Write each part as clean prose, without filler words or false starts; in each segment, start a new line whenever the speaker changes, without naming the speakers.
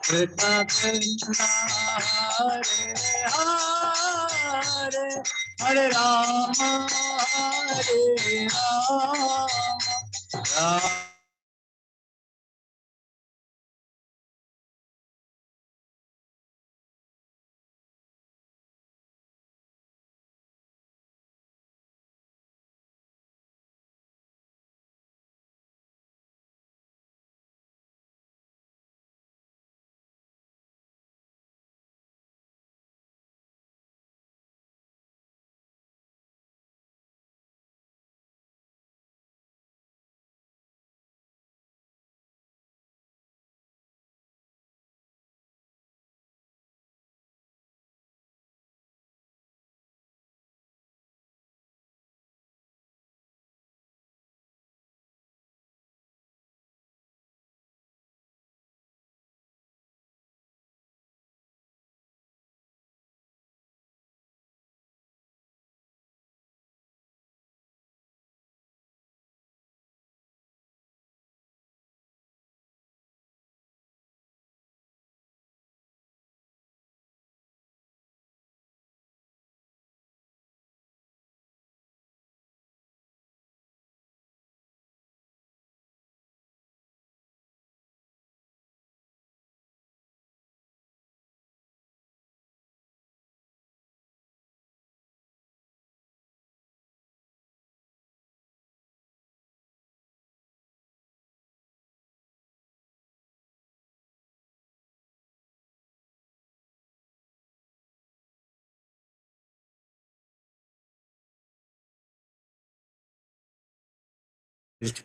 Krishna Krishna Hare Hare Hare Rama Hare Rama Rama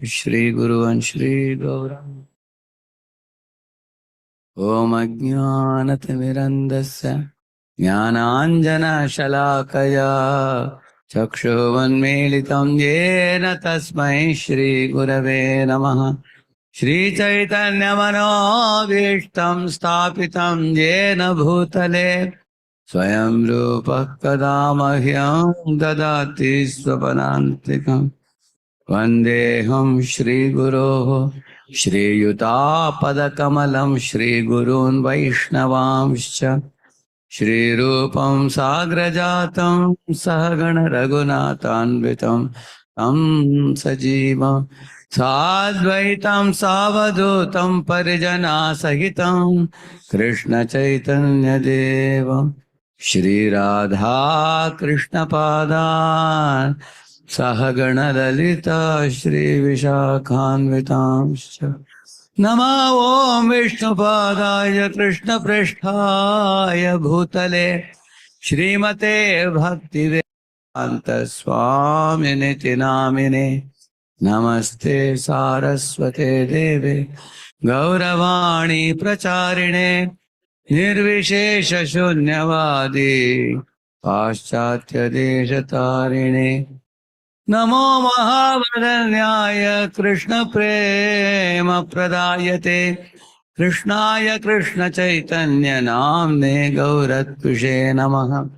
Shri Guru and Shri Gaurang Om Ajnanatimirandasya Jnananjana Shalakaya Chakshuvannmilitam Yena Tasmai Shri Gurave Namaha Shri Chaitanya Manobhishtam Stapitam Yena Bhutale Swayam Rupa Kadamahyam Dadati Swapanantikam Vandeham Shri Guru Shri Yuta Padakamalam Shri Gurun Vaishnavamscha Shri Rupam Sagrajatam Sahagana Raghunathanvitam Tam Sajivam Sadvaitam Savadutam Parijana Sahitam Krishna Chaitanya Devam Shri Radha Krishna Padan Sahagana Lalita Shri Vishakhanvitamscha Nama Om Vishnupadaya Krishna Prishthaya Bhutale Shrimate Bhaktivedanta Swami Niti Namine Namaste Saraswate Deve Gauravani Pracharine Nirvishesha Shunyavadi Paschatya Deshatarine Namo Mahavadanyaya Krishna Prema Pradayate Krishnaya Krishna Chaitanya Namne Gauratpushe Namaha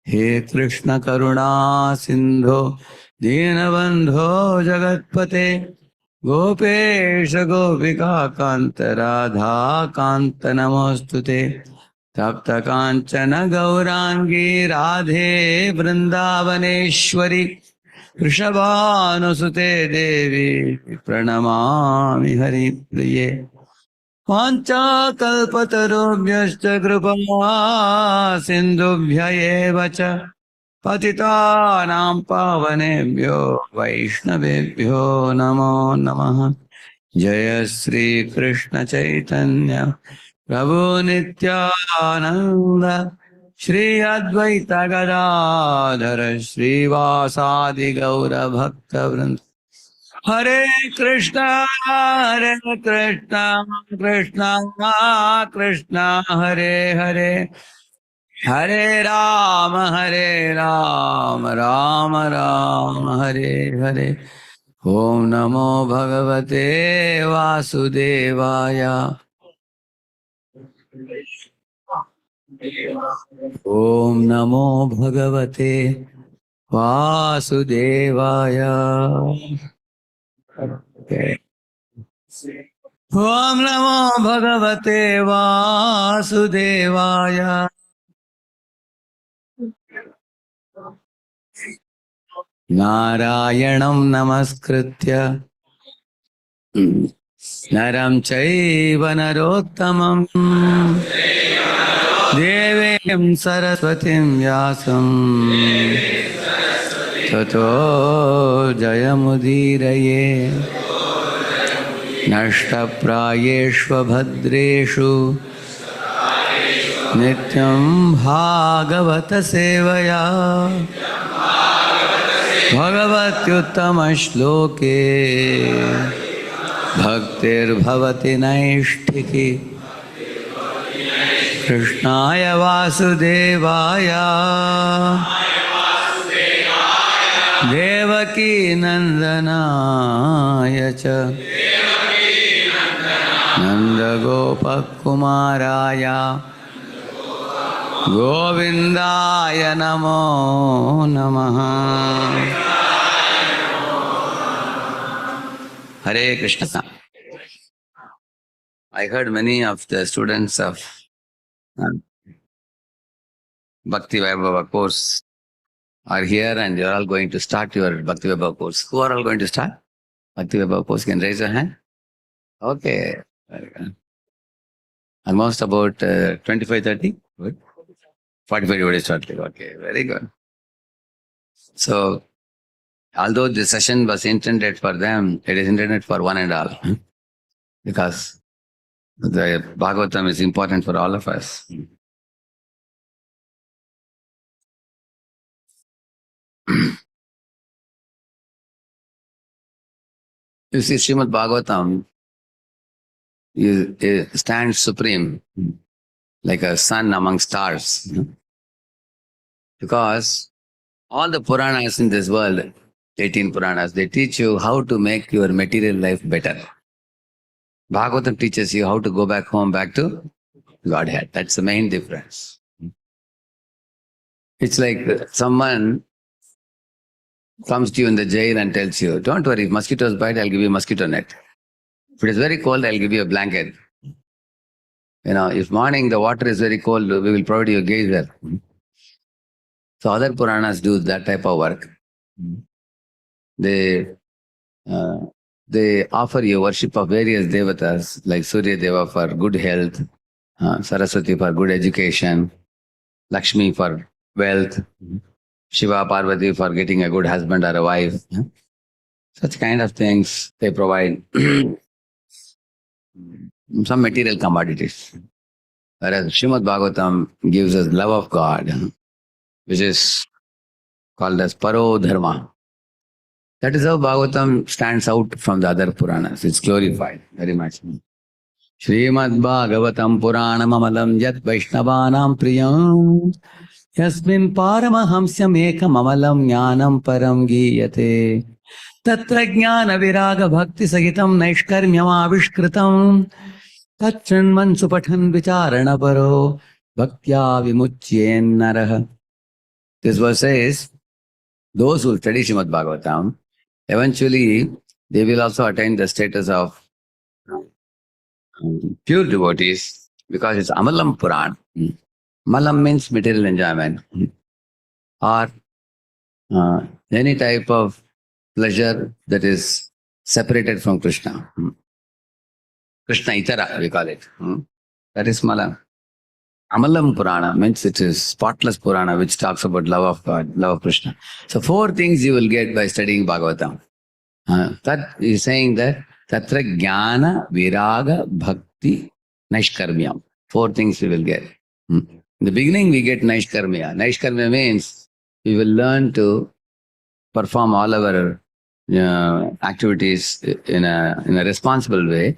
He Krishna Karuna Sindho Dinabandho Jagatpate Gopesha Gopika Kanta Radha Kanta Namostute Tapta Kanchana Gaurangi Radhe Vrindavaneshwari Vrishabhanusute Devi Pranamami Hari Priye Pancha Kalpatarubhyascha Kripa Sindhubhya eva cha Patitanam Pavanebhyo Vaishnavebhyo Namo Namaha Jaya Sri Krishna Chaitanya Prabhu Nityananda Shri Advaita Gadadhara Shri Vasadi Gaura Bhakta Vrinda Hare Krishna Krishna Krishna Hare Hare Hare Ram, Ram Ram, Hare Hare. Om Namo Bhagavate Vasudevaya. Om Namo Bhagavate Vasudevaya. Okay. Om Namo Bhagavate Vasudevaya. Narayanam Namaskritya Naram Chaiva Narottamam Devim Saraswatim Vyasam Tato Jayamudiraye Nashtaprayeshva Bhadreshu Nityam Bhagavata Sevaya Bhagavatyuttama Shloke Bhaktir Bhavati Naishtiki Krishnaya Vasudevaya Devaki Nandanaya Cha Nanda Gopakumaraya Govindaya Namo Namaha. Hare Krishna. I heard many of the students of Bhakti Vaibhava course are here and you are all going to start your Bhakti Vaibhava course. Who are all going to start Bhakti Vaibhava course? Can raise your hand? Okay. Very good. Almost about 25-30? Good. 45 devotees shortly. Okay, very good. So, although this session was intended for them, it is intended for one and all. Because the Bhagavatam is important for all of us. You see, Srimad Bhagavatam stands supreme, like a sun among stars. Because all the Puranas in this world, 18 Puranas, they teach you how to make your material life better. Bhagavatam teaches you how to go back home, back to Godhead. That's the main difference. It's like someone comes to you in the jail and tells you, don't worry, if mosquitoes bite, I'll give you a mosquito net. If it is very cold, I'll give you a blanket. If morning the water is very cold, we will provide you a geyser. So other Puranas do that type of work. They offer you worship of various devatas like Surya Deva for good health, Saraswati for good education, Lakshmi for wealth, Shiva Parvati for getting a good husband or a wife. Such kind of things they provide. Some material commodities. Whereas Srimad Bhagavatam gives us love of God, which is called as Paro Dharma. That is how Bhagavatam stands out from the other Puranas. It's glorified very much. Srimad Bhagavatam Puranam Amalam Yat Vaishnavanam Priyam Yasmin Paramahamsyam Ekam Amalam Jnanam Param Giyate Tatra Jnana Viraga Bhakti Sahitam Naishkarmyam Avishkritam Tachanman Supathan Vicharana Paro Bhaktya Vimuchyen Naraha. This verse says, those who study Srimad Bhagavatam, eventually they will also attain the status of pure devotees because it's Amalam Puran. Malam means material enjoyment or any type of pleasure that is separated from Krishna. Krishna Itara, we call it. That is Malam. Amalam Purana means it is spotless Purana which talks about love of God, love of Krishna. So 4 things you will get by studying Bhagavatam. That is saying that Tatra Jnana, Viraga, Bhakti, Naishkarmyam. 4 things we will get. In the beginning we get Naishkarmya. Naishkarmya means we will learn to perform all our activities in a responsible way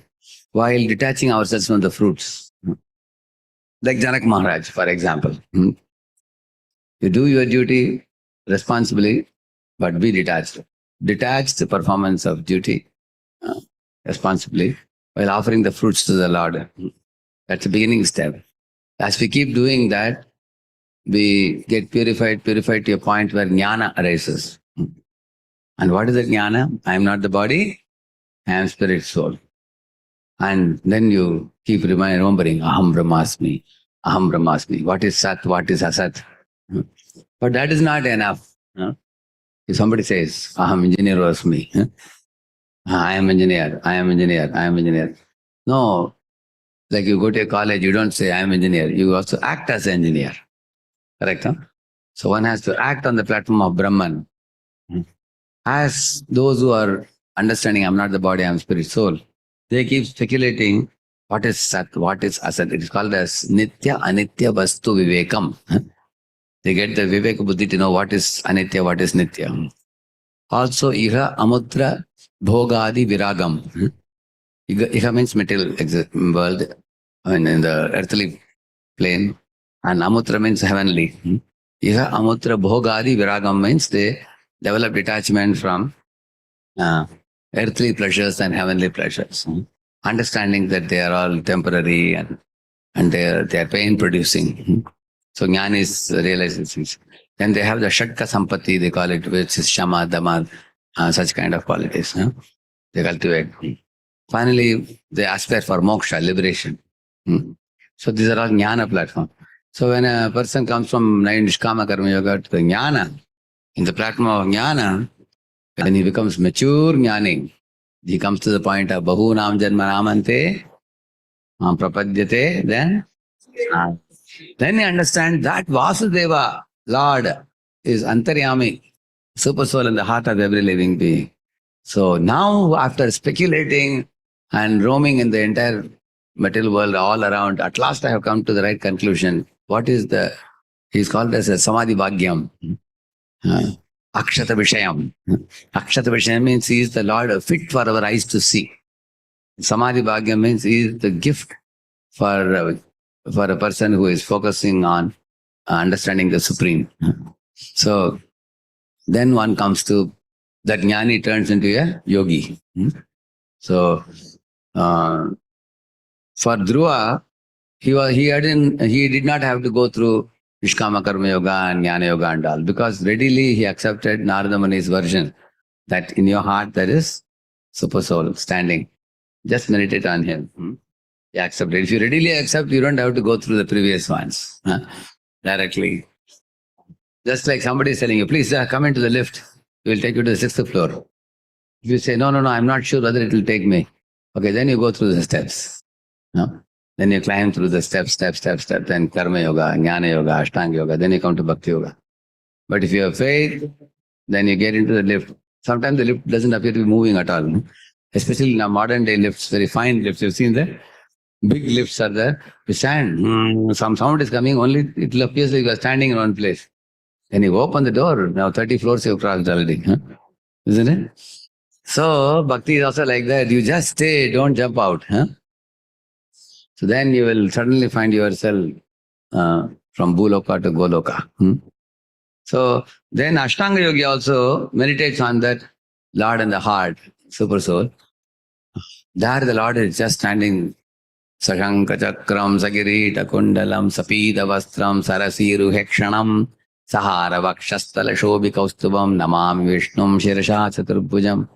while detaching ourselves from the fruits. Like Janak Maharaj, for example. You do your duty responsibly, but be detached. Detach the performance of duty responsibly while offering the fruits to the Lord. That's the beginning step. As we keep doing that, we get purified to a point where jnana arises. And what is that jnana? I am not the body, I am spirit soul. And then you keep remembering, aham brahmasmi, aham brahmasmi. What is sat, what is asat? But that is not enough. If somebody says, aham engineer was me, I am engineer, I am engineer, I am engineer. No, like you go to a college, you don't say I am engineer, you also act as an engineer. Correct? Huh? So one has to act on the platform of Brahman. As those who are understanding I'm not the body, I'm spirit soul, they keep speculating what is Sat, what is Asat. It is called as Nitya Anitya Vastu Vivekam. They get the Viveka Buddhi to know what is Anitya, what is Nitya. Also, Iha Amutra Bhogadi Viragam. Iha means material world, I mean in the earthly plane, and Amutra means heavenly. Iha Amutra Bhogadi Viragam means they develop detachment from earthly pleasures and heavenly pleasures. Understanding that they are all temporary and they are pain producing. So Jnana is realizing things. Then they have the Shatka Sampati, they call it, which is Shama, Dama, such kind of qualities. They cultivate. Finally, they aspire for moksha, liberation. So these are all Jnana platform. So when a person comes from Nishkama Karma Yoga to the Jnana, in the platform of Jnana, when he becomes mature Jnani, he comes to the point of Bahu Nam Janma Namante, Prapadyate, then he understands that Vasudeva, Lord, is Antaryami, super soul in the heart of every living being. So now, after speculating and roaming in the entire material world all around, at last I have come to the right conclusion. What is he's called as a Samadhi Bhagyam. Akshata Vishayam. Akshata Vishayam means he is the Lord fit for our eyes to see. Samadhi Bhagyam means he is the gift for a person who is focusing on understanding the Supreme. So then one comes to that Jnani turns into a yogi. So for Dhruva, he did not have to go through Nishkama Karma Yoga and Jnana Yoga and all, because readily he accepted Narada Muni's version that in your heart there is Super Soul standing. Just meditate on him. You accept it. If you readily accept, you don't have to go through the previous ones directly. Just like somebody is telling you, please come into the lift. We will take you to the 6th floor. If you say, no, I'm not sure whether it will take me. Okay, then you go through the steps. No? Then you climb through the step, then Karma Yoga, Jnana Yoga, Ashtanga Yoga, then you come to Bhakti Yoga. But if you have faith, then you get into the lift. Sometimes the lift doesn't appear to be moving at all. Especially in our modern day lifts, very fine lifts. You've seen that? Big lifts are there. You stand, some sound is coming, only it appears like you are standing in one place. Then you open the door, now 30 floors you've crossed already. Isn't it? So, Bhakti is also like that. You just stay, don't jump out. So then you will suddenly find yourself from Bhuloka to Goloka. So then Ashtanga Yogi also meditates on that Lord in the heart, Super Soul. There the Lord is just standing. Sashanka Chakram Sagirita Kundalam Sapida Vastram Sarasiru Hekshanam Sahara Vakshastala Shobi Kaustubam Namam Vishnum Shirasha Chaturbhujam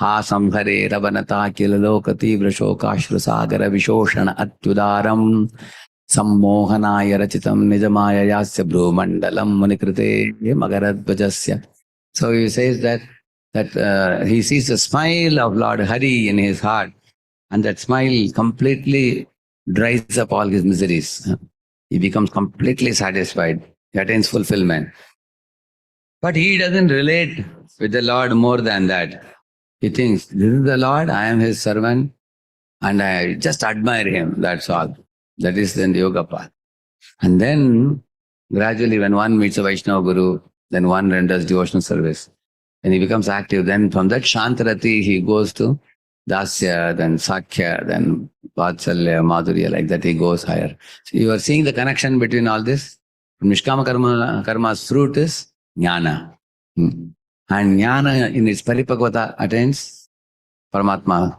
Hasam Hare Ravanata Kilalokati Vrashokashru Sagara Vishoshana Atyudaram Sammohanaya Rachitam Nijamaya Yasya Bhrumandalam Munikrite Magaradvajasya. So he says that he sees the smile of Lord Hari in his heart, and that smile completely dries up all his miseries. He becomes completely satisfied. He attains fulfillment. But he doesn't relate with the Lord more than that. He thinks, this is the Lord, I am his servant, and I just admire him, that's all. That is then the yoga path. And then, gradually, when one meets a Vaishnava Guru, then one renders devotional service. And he becomes active. Then from that Shantarati, he goes to Dasya, then Sakhya, then Vatsalya, Madhurya, like that he goes higher. So you are seeing the connection between all this? Nishkama karma's fruit is jnana. And jnana in its paripakvata attains Paramatma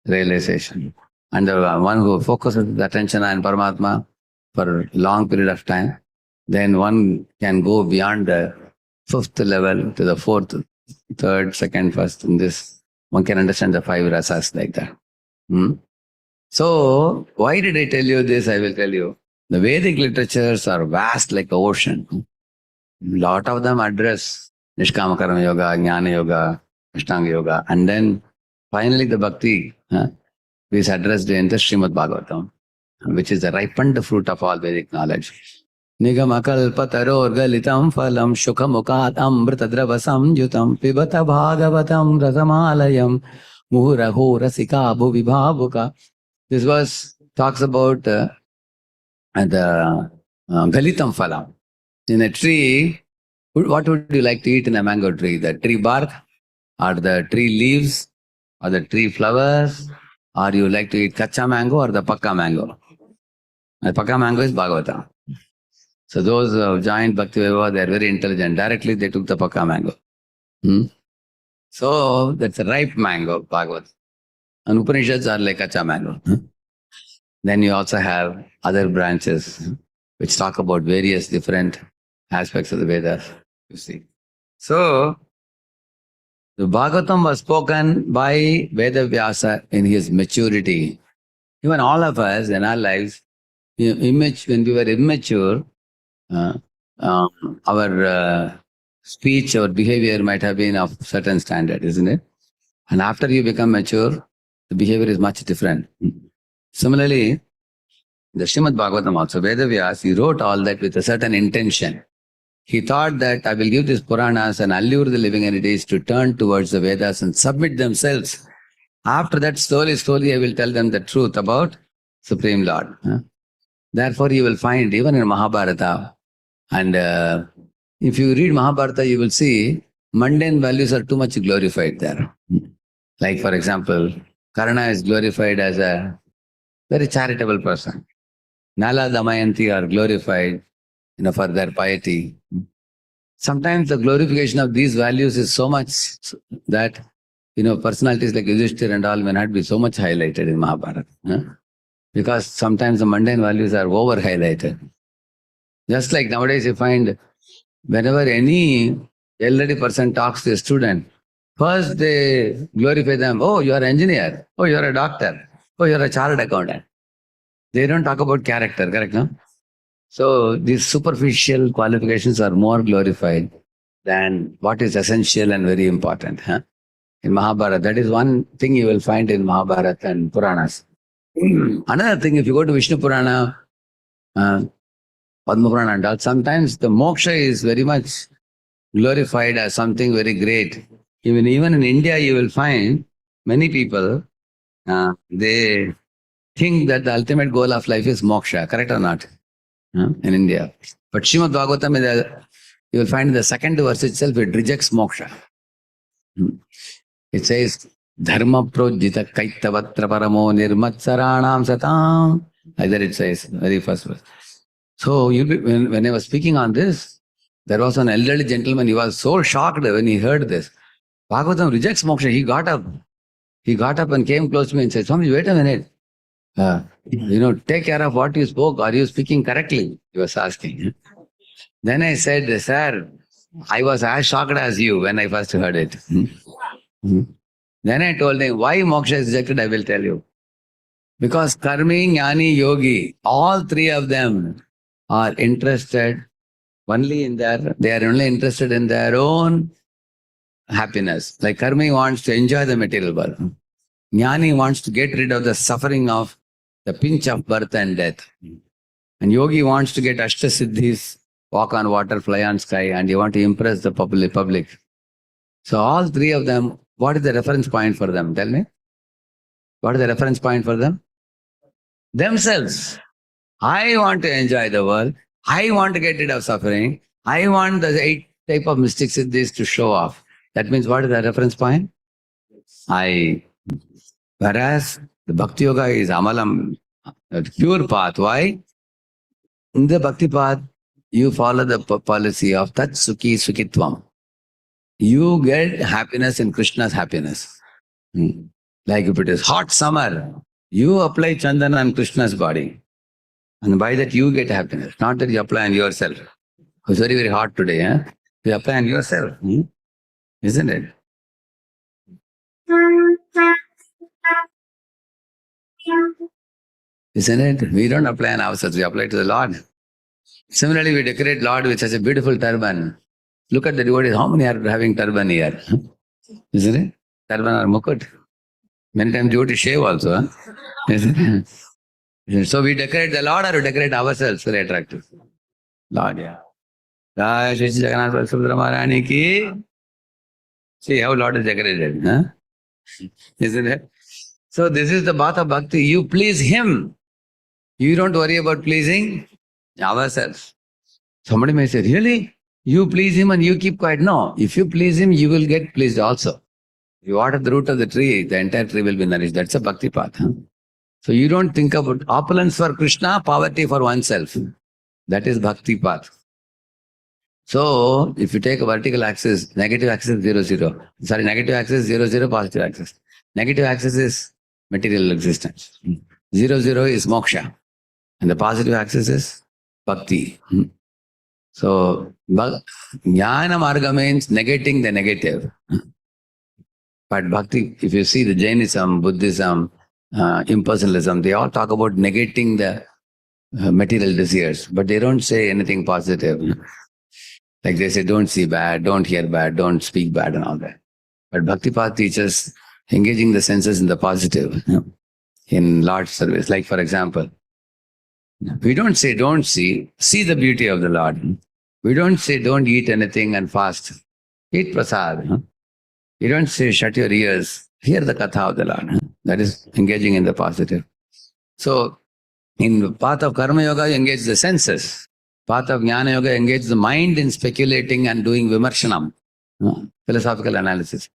realization. And the one who focuses the attention on Paramatma for a long period of time, then one can go beyond the fifth level to the fourth, third, second, first. In this, one can understand the five rasas like that. So, why did I tell you this? I will tell you. The Vedic literatures are vast like the ocean. Lot of them address Nishkama Karma Yoga, Jnana Yoga, Ashtanga Yoga, and then finally the Bhakti is addressed in the Srimad Bhagavatam, which is the ripened fruit of all Vedic knowledge. Nigamakalpatarorgalitam phalam shukhamukat amritadrava samjutam pibata bhagavatam rasamalayam muhuraho rasika bhuvi bhavuka. This verse talks about the galitam phalam. In a tree, what would you like to eat in a mango tree? The tree bark, or the tree leaves, or the tree flowers, or you like to eat kacha mango or the pakka mango? The pakka mango is Bhagavatam. So those who have joined Bhakti Vaibhava, they are very intelligent. Directly they took the pakka mango. So that's a ripe mango, Bhagavad. And Upanishads are like kacha mango. Then you also have other branches which talk about various different aspects of the Vedas, you see. So, the Bhagavatam was spoken by Veda Vyasa in his maturity. Even all of us in our lives, when we were immature, our speech or behavior might have been of certain standard, isn't it? And after you become mature, the behavior is much different. Similarly, the Srimad Bhagavatam also, Veda Vyasa, he wrote all that with a certain intention. He thought that I will give these Puranas and allure the living entities to turn towards the Vedas and submit themselves. After that, slowly I will tell them the truth about Supreme Lord. Therefore, you will find even in Mahabharata, and if you read Mahabharata, you will see mundane values are too much glorified there. Like, for example, Karna is glorified as a very charitable person. Nala, Damayanti are glorified for their piety. Sometimes the glorification of these values is so much that, personalities like Yudhishthira and all may not be so much highlighted in Mahabharata. Because sometimes the mundane values are over highlighted. Just like nowadays you find, whenever any elderly person talks to a student, first they glorify them. Oh, you are an engineer. Oh, you are a doctor. Oh, you are a chartered accountant. They don't talk about character, correct? No? So these superficial qualifications are more glorified than what is essential and very important. In Mahabharata, that is one thing you will find in Mahabharata and Puranas. Another thing, if you go to Vishnu Purana, Padma Purana and all, sometimes the moksha is very much glorified as something very great. Even in India, you will find many people, they think that the ultimate goal of life is moksha, correct or not? In India. But Srimad Bhagavatam, you will find in the second verse itself, it rejects moksha. It says, Dharma projita kaitavatra paramo nirmatsaranam satam. Like that it says, very first verse. So, when I was speaking on this, there was an elderly gentleman, he was so shocked when he heard this. Bhagavatam rejects moksha. He got up and came close to me and said, Swami, wait a minute. Take care of what you spoke. Are you speaking correctly? He was asking. Then I said, sir, I was as shocked as you when I first heard it. Then I told him, why moksha is rejected, I will tell you. Because karmi, jnani, yogi, all three of them are interested only they are only interested in their own happiness. Like karmi wants to enjoy the material world. Jnani wants to get rid of the suffering of the pinch of birth and death. And yogi wants to get ashtasiddhis, walk on water, fly on sky, and you want to impress the public. So all three of them, what is the reference point for them? Tell me. What is the reference point for them? Themselves. I want to enjoy the world. I want to get rid of suffering. I want the 8 type of mystic siddhis to show off. That means what is the reference point? Whereas the Bhakti Yoga is Amalam, a pure path. Why? In the Bhakti path, you follow the policy of Tat Sukhi Sukhitvam. You get happiness in Krishna's happiness. Like if it is hot summer, you apply chandana on Krishna's body. And by that you get happiness, not that you apply on yourself. It's very, very hot today. You apply on yourself. Isn't it? Isn't it? We don't apply on ourselves, we apply to the Lord. Similarly, we decorate Lord with such a beautiful turban. Look at the devotees, how many are having turban here? Isn't it? Turban or mukut. Many times devotees shave also. Isn't it? So we decorate the Lord or we decorate ourselves very attractive. Lord, yeah. Jai Shri Jagannath Subhadra Maharani ki. See how Lord is decorated. Isn't it? So this is the path of bhakti. You please Him. You don't worry about pleasing ourselves. Somebody may say, really? You please Him and you keep quiet. No. If you please Him, you will get pleased also. If you water the root of the tree, the entire tree will be nourished. That's a bhakti path. So you don't think about opulence for Krishna, poverty for oneself. That is bhakti path. So if you take a vertical axis, negative axis 0, 0. Sorry, negative axis 0, 0, positive axis. Negative axis is material existence. 0, 0 is moksha. And the positive axis is bhakti. So jnana marga means negating the negative. But bhakti, if you see the Jainism, Buddhism, impersonalism, they all talk about negating the material desires, but they don't say anything positive. Like they say, don't see bad, don't hear bad, don't speak bad and all that. But Bhakti Path teaches engaging the senses in the positive, in Lord's service. Like for example, we don't say don't see the beauty of the Lord. We don't say don't eat anything and fast. Eat prasad. You don't say shut your ears, hear the katha of the Lord. That is engaging in the positive. So in the path of Karma Yoga, you engage the senses. Path of Jnana Yoga, engage the mind in speculating and doing vimarshanam, philosophical analysis.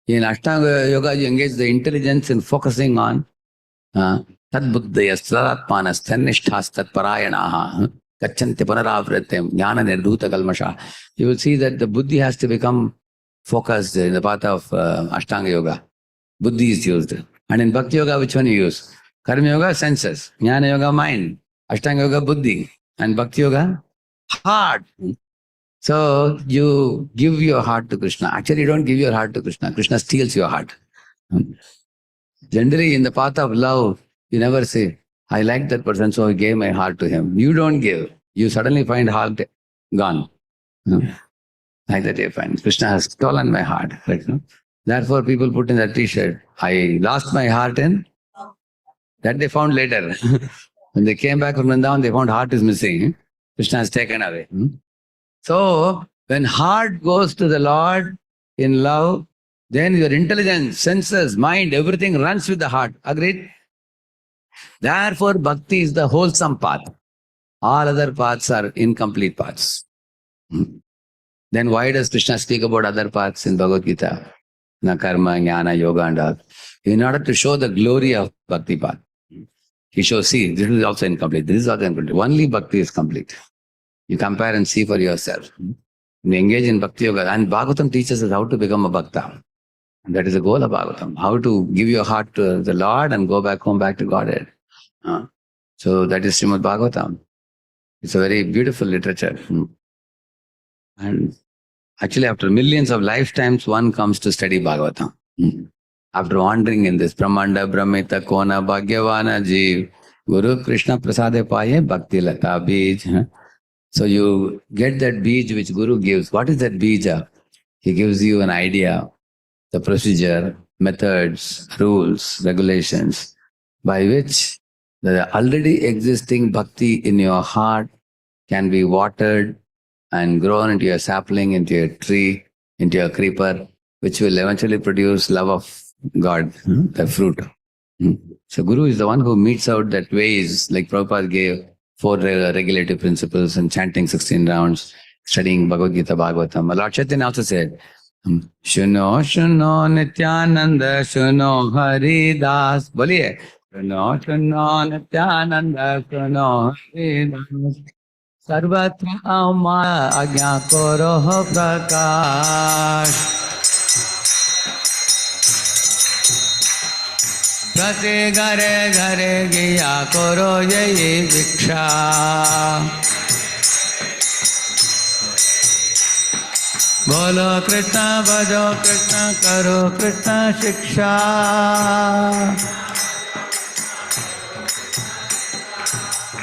In Ashtanga Yoga, you engage the intelligence in focusing on tad buddhayas, tadatmanas, tanishthas, tat parayanaha, kachanti punaravritem, jnana nirdhuta kalmasha. You will see that the buddhi has to become focused in the path of Ashtanga Yoga. Buddhi is used. And in Bhakti Yoga, which one you use? Karma Yoga, senses. Jnana Yoga, mind. Ashtanga Yoga, buddhi. And Bhakti Yoga, heart. So you give your heart to Krishna. Actually, you don't give your heart to Krishna. Krishna steals your heart. Generally, in the path of love, you never say, I like that person, so I gave my heart to him. You don't give. You suddenly find heart gone. Like that you find. Krishna has stolen my heart. Right? Therefore, people put in that t-shirt, I lost my heart in, that they found later. When they came back from Vrindavan, they found heart is missing. Krishna has taken away. So, when heart goes to the Lord in love, then your intelligence, senses, mind, everything runs with the heart. Agreed? Therefore, bhakti is the wholesome path. All other paths are incomplete paths. Then why does Krishna speak about other paths in Bhagavad Gita? Karma, Jnana, Yoga and all. In order to show the glory of bhakti path. He shows, see, this is also incomplete, this is also incomplete. Only bhakti is complete. You compare and see for yourself. You engage in bhakti yoga. And Bhagavatam teaches us how to become a bhakta. And that is the goal of Bhagavatam. How to give your heart to the Lord and go back home, back to Godhead. So that is Srimad Bhagavatam. It's a very beautiful literature. And actually, after millions of lifetimes, one comes to study Bhagavatam. After wandering in this Brahmanda, Brahmita, Kona, Bhagyavana, Jeev, Guru Krishna Prasade Paye, Bhakti Lata, Bij. So you get that Bij which Guru gives. What is that Bija? He gives you an idea, the procedure, methods, rules, regulations, by which the already existing Bhakti in your heart can be watered and grown into a sapling, into a tree, into a creeper, which will eventually produce love of God, the fruit. So Guru is the one who meets out that ways, like Prabhupada gave 4 regulative principles and chanting 16 rounds, studying Bhagavad Gita, Bhagavatam. Lord Chaitanya also said, Shuno, Shuno, Nityananda, Shuno, Haridas. Boliye. Shuno, Shuno, Nityananda, Shuno, Haridas. सर्वत्र हमारा आज्ञा करो प्रकाश प्रति घरे घरे गया करो यही भिक्षा बोलो कृष्ण भजो कृष्ण करो कृष्ण शिक्षा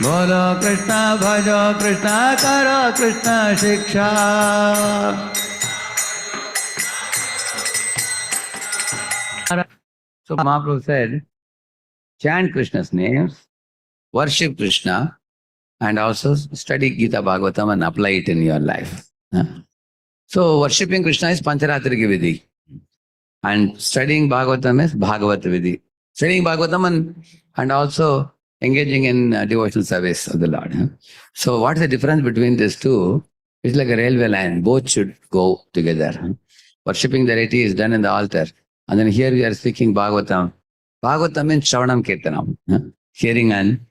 बोलो कृष्ण भजो कृष्ण करो कृष्ण शिक्षा So Mahaprabhu said, chant Krishna's names, worship Krishna, and also study Gita Bhagavatam and apply it in your life. So worshipping Krishna is Pancharatrika Vidhi. And studying Bhagavatam is Bhagavat Vidhi. Studying Bhagavatam and also engaging in devotional service of the Lord. So what is the difference between these two? It's like a railway line. Both should go together. Worshipping the deity is done in the altar. And then here we are speaking Bhagavatam. Bhagavatam means Shravanam Kirtanam. Hearing and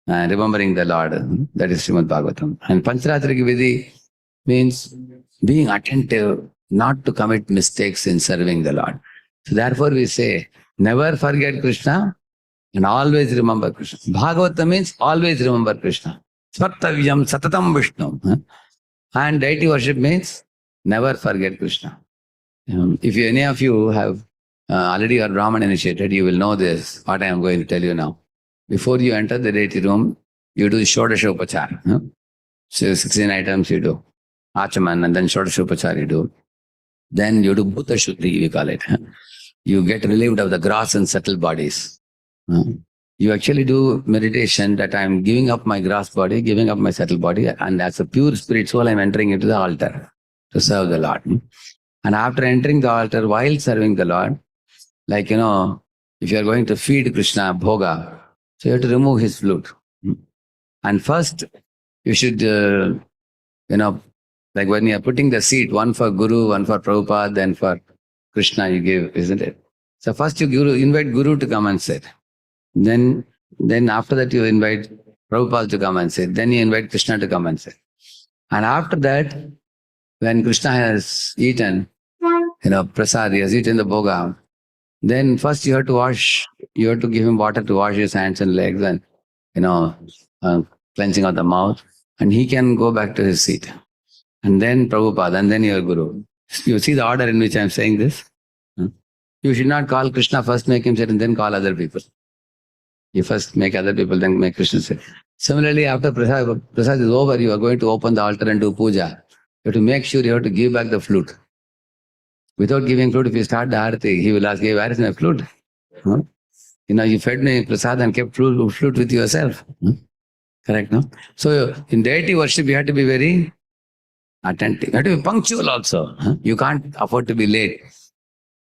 remembering the Lord. That is Srimad Bhagavatam. And Pancharatrika Vidhi means being attentive, not to commit mistakes in serving the Lord. So therefore we say, never forget Krishna and always remember Krishna. Bhagavatam means always remember Krishna. Smartavyam satatam Vishnu. And deity worship means never forget Krishna. If any of you have already are Brahman initiated, you will know this, what I am going to tell you now. Before you enter the deity room, you do Shodasha Upachara. So 16 items you do. Achaman and then Shodasha Upachara you do. Then you do Bhuta Shuddhi, we call it. You get relieved of the gross and subtle bodies. You actually do meditation that I am giving up my gross body, giving up my subtle body, and as a pure spirit soul, I am entering into the altar to serve the Lord. And after entering the altar, while serving the Lord, like, if you are going to feed Krishna bhoga, so you have to remove his flute. And first, you should, like when you are putting the seat, one for Guru, one for Prabhupada, then for Krishna you give, isn't it? So first you invite Guru to come and sit. Then after that you invite Prabhupada to come and sit. Then you invite Krishna to come and sit. And after that, when Krishna has eaten, prasad, he has eaten the bhoga, then first you have to give him water to wash his hands and legs and, cleansing of the mouth. And he can go back to his seat. And then Prabhupada, and then your Guru. You see the order in which I am saying this? You should not call Krishna first, make him sit, and then call other people. You first make other people, then make Krishna sit. Similarly, after prasad is over, you are going to open the altar and do puja. You have to make sure you have to give back the flute. Without giving flute, if you start the arati, he will ask, hey, where is my flute? You fed me prasad and kept flute with yourself. Correct, no? So in deity worship, you have to be very attentive. You have to be punctual also. You can't afford to be late.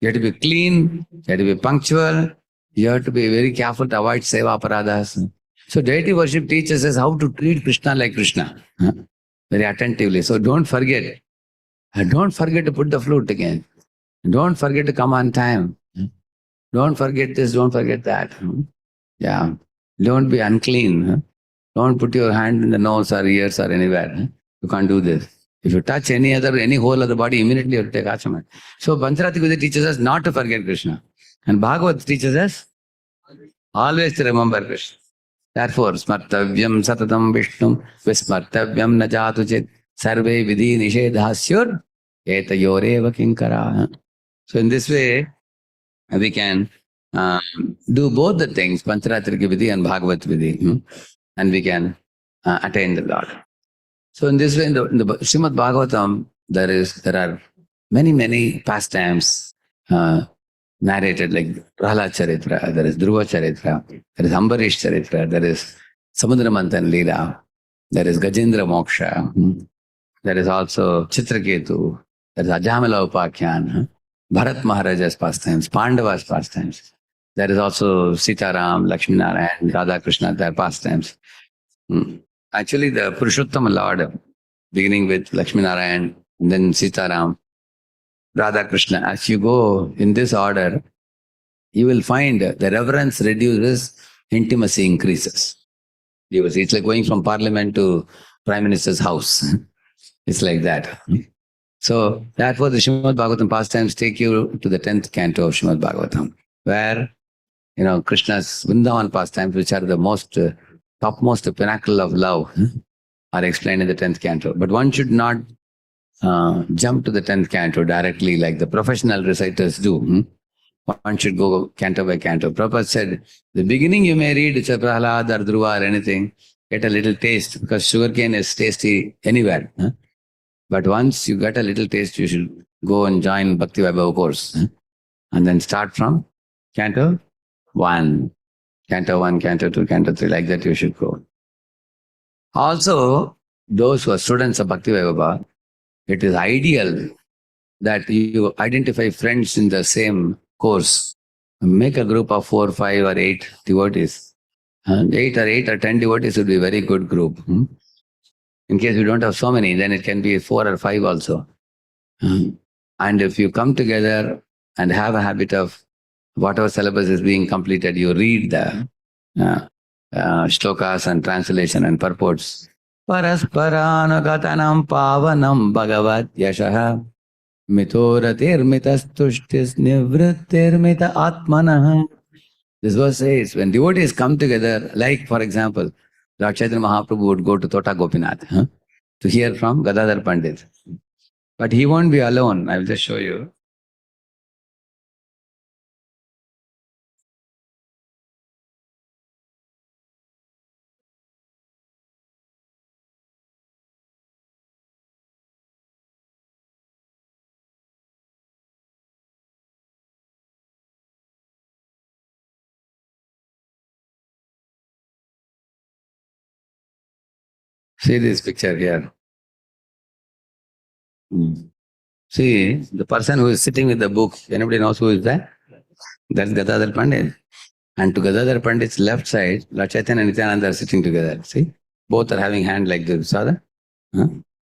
You have to be clean. You have to be punctual. You have to be very careful to avoid seva aparadas. So deity worship teaches us how to treat Krishna like Krishna. Very attentively. So don't forget. And don't forget to put the flute again. Don't forget to come on time. Don't forget this, don't forget that. Yeah. Don't be unclean. Don't put your hand in the nose or ears or anywhere. You can't do this. If you touch any whole of the body, immediately you have to take achaman. So Pancharatrika Vidhi teaches us not to forget Krishna. And Bhagavad teaches us always to remember Krishna. Therefore, smartavyam satatam Vishnum vismartavyam najatu chit sarve vidhi nishedhasyur etayoreva kinkara. So in this way, we can do both the things, Pancharatrika Vidhi and Bhagavat Vidhi, and we can attain the Lord. So in this way, in the Srimad Bhagavatam, there are many pastimes narrated, like Prahlad Charitra, there is Dhruva Charitra, there is Ambarish Charitra, there is Samudra Manthan Leela, there is Gajendra Moksha, there is also Chitraketu, there is Ajamila Upakhyan, Bharat Maharaja's pastimes, Pandava's pastimes. There is also Sitaram, Lakshmi Narayan, Radha Krishna, their pastimes. Actually, the Purushottama Lord, beginning with Lakshmi Narayan, and then Sitaram, Radha Krishna, as you go in this order, you will find the reverence reduces, intimacy increases. You will see, it's like going from Parliament to Prime Minister's house. It's like that. So therefore the Srimad Bhagavatam pastimes take you to the 10th canto of Srimad Bhagavatam, where Krishna's Vrindavan pastimes, which are the most topmost pinnacle of love, are explained in the 10th canto. But one should not jump to the 10th canto directly like the professional reciters do. One should go canto by canto. Prabhupada said, the beginning you may read Prahlad or Dhruva or anything, get a little taste, because sugarcane is tasty anywhere. But once you get a little taste, you should go and join Bhakti Vaibhava course. And then start from canto 1, canto 1, canto 2, canto 3, like that you should go. Also, those who are students of Bhakti Vaibhava, it is ideal that you identify friends in the same course. Make a group of 4, 5 or 8 devotees. And 8 or 10 devotees would be a very good group. In case you don't have so many, then it can be 4 or 5 also. And if you come together and have a habit of whatever syllabus is being completed, you read the shlokas and translation and purports. Parasparanagathanam pavanam bhagavat yashaha mitoratirmitastushtis nivrittirmita atmanah. This verse says, when devotees come together, like for example, Lord Chaitanya Mahaprabhu would go to Tota Gopinath to hear from Gadadhar Pandit. But he won't be alone. I will just show you. See this picture here. See, the person who is sitting with the book, anybody knows who is that? That's Gadadhar Pandit. And to Gadadhar Pandit's left side, Lord Chaitanya and Nityananda are sitting together. See? Both are having hand like this. Saw that?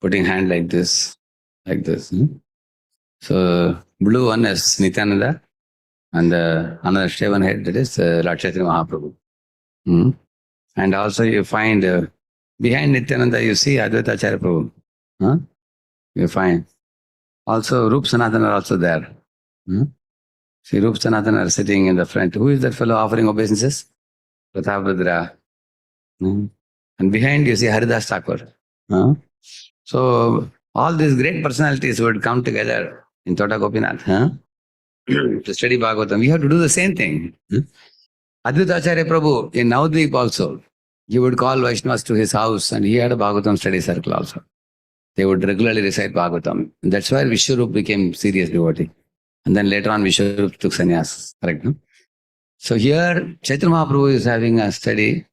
Putting hand like this. Like this. So, blue one is Nityananda and another shaven head, that is Lord Chaitanya Mahaprabhu. And also you find behind Nityananda, you see Advaita Acharya Prabhu. You find. Also, Rup Sanatana are also there. See, Rup Sanatana are sitting in the front. Who is that fellow offering obeisances? Pratapruddra. And behind you see Haridas Thakur. So, all these great personalities would come together in Tota Gopinath to study Bhagavatam. We have to do the same thing. Advaita Acharya Prabhu in Navadvip also, he would call Vaishnavas to his house and he had a Bhagavatam study circle also. They would regularly recite Bhagavatam. And that's why Vishwarup became serious devotee. And then later on Vishwarup took sannyas. Correct, no? So here Chaitanya Mahaprabhu is having a study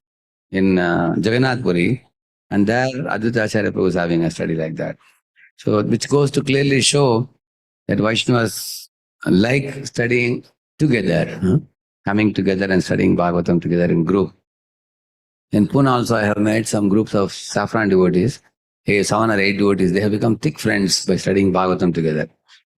in Jagannath Puri, and there Advaita Acharya Prabhu is having a study like that. So which goes to clearly show that Vaishnavas like studying together, coming together and studying Bhagavatam together in group. In Pune also I have met some groups of saffron devotees. 7 or 8 devotees, they have become thick friends by studying Bhagavatam together.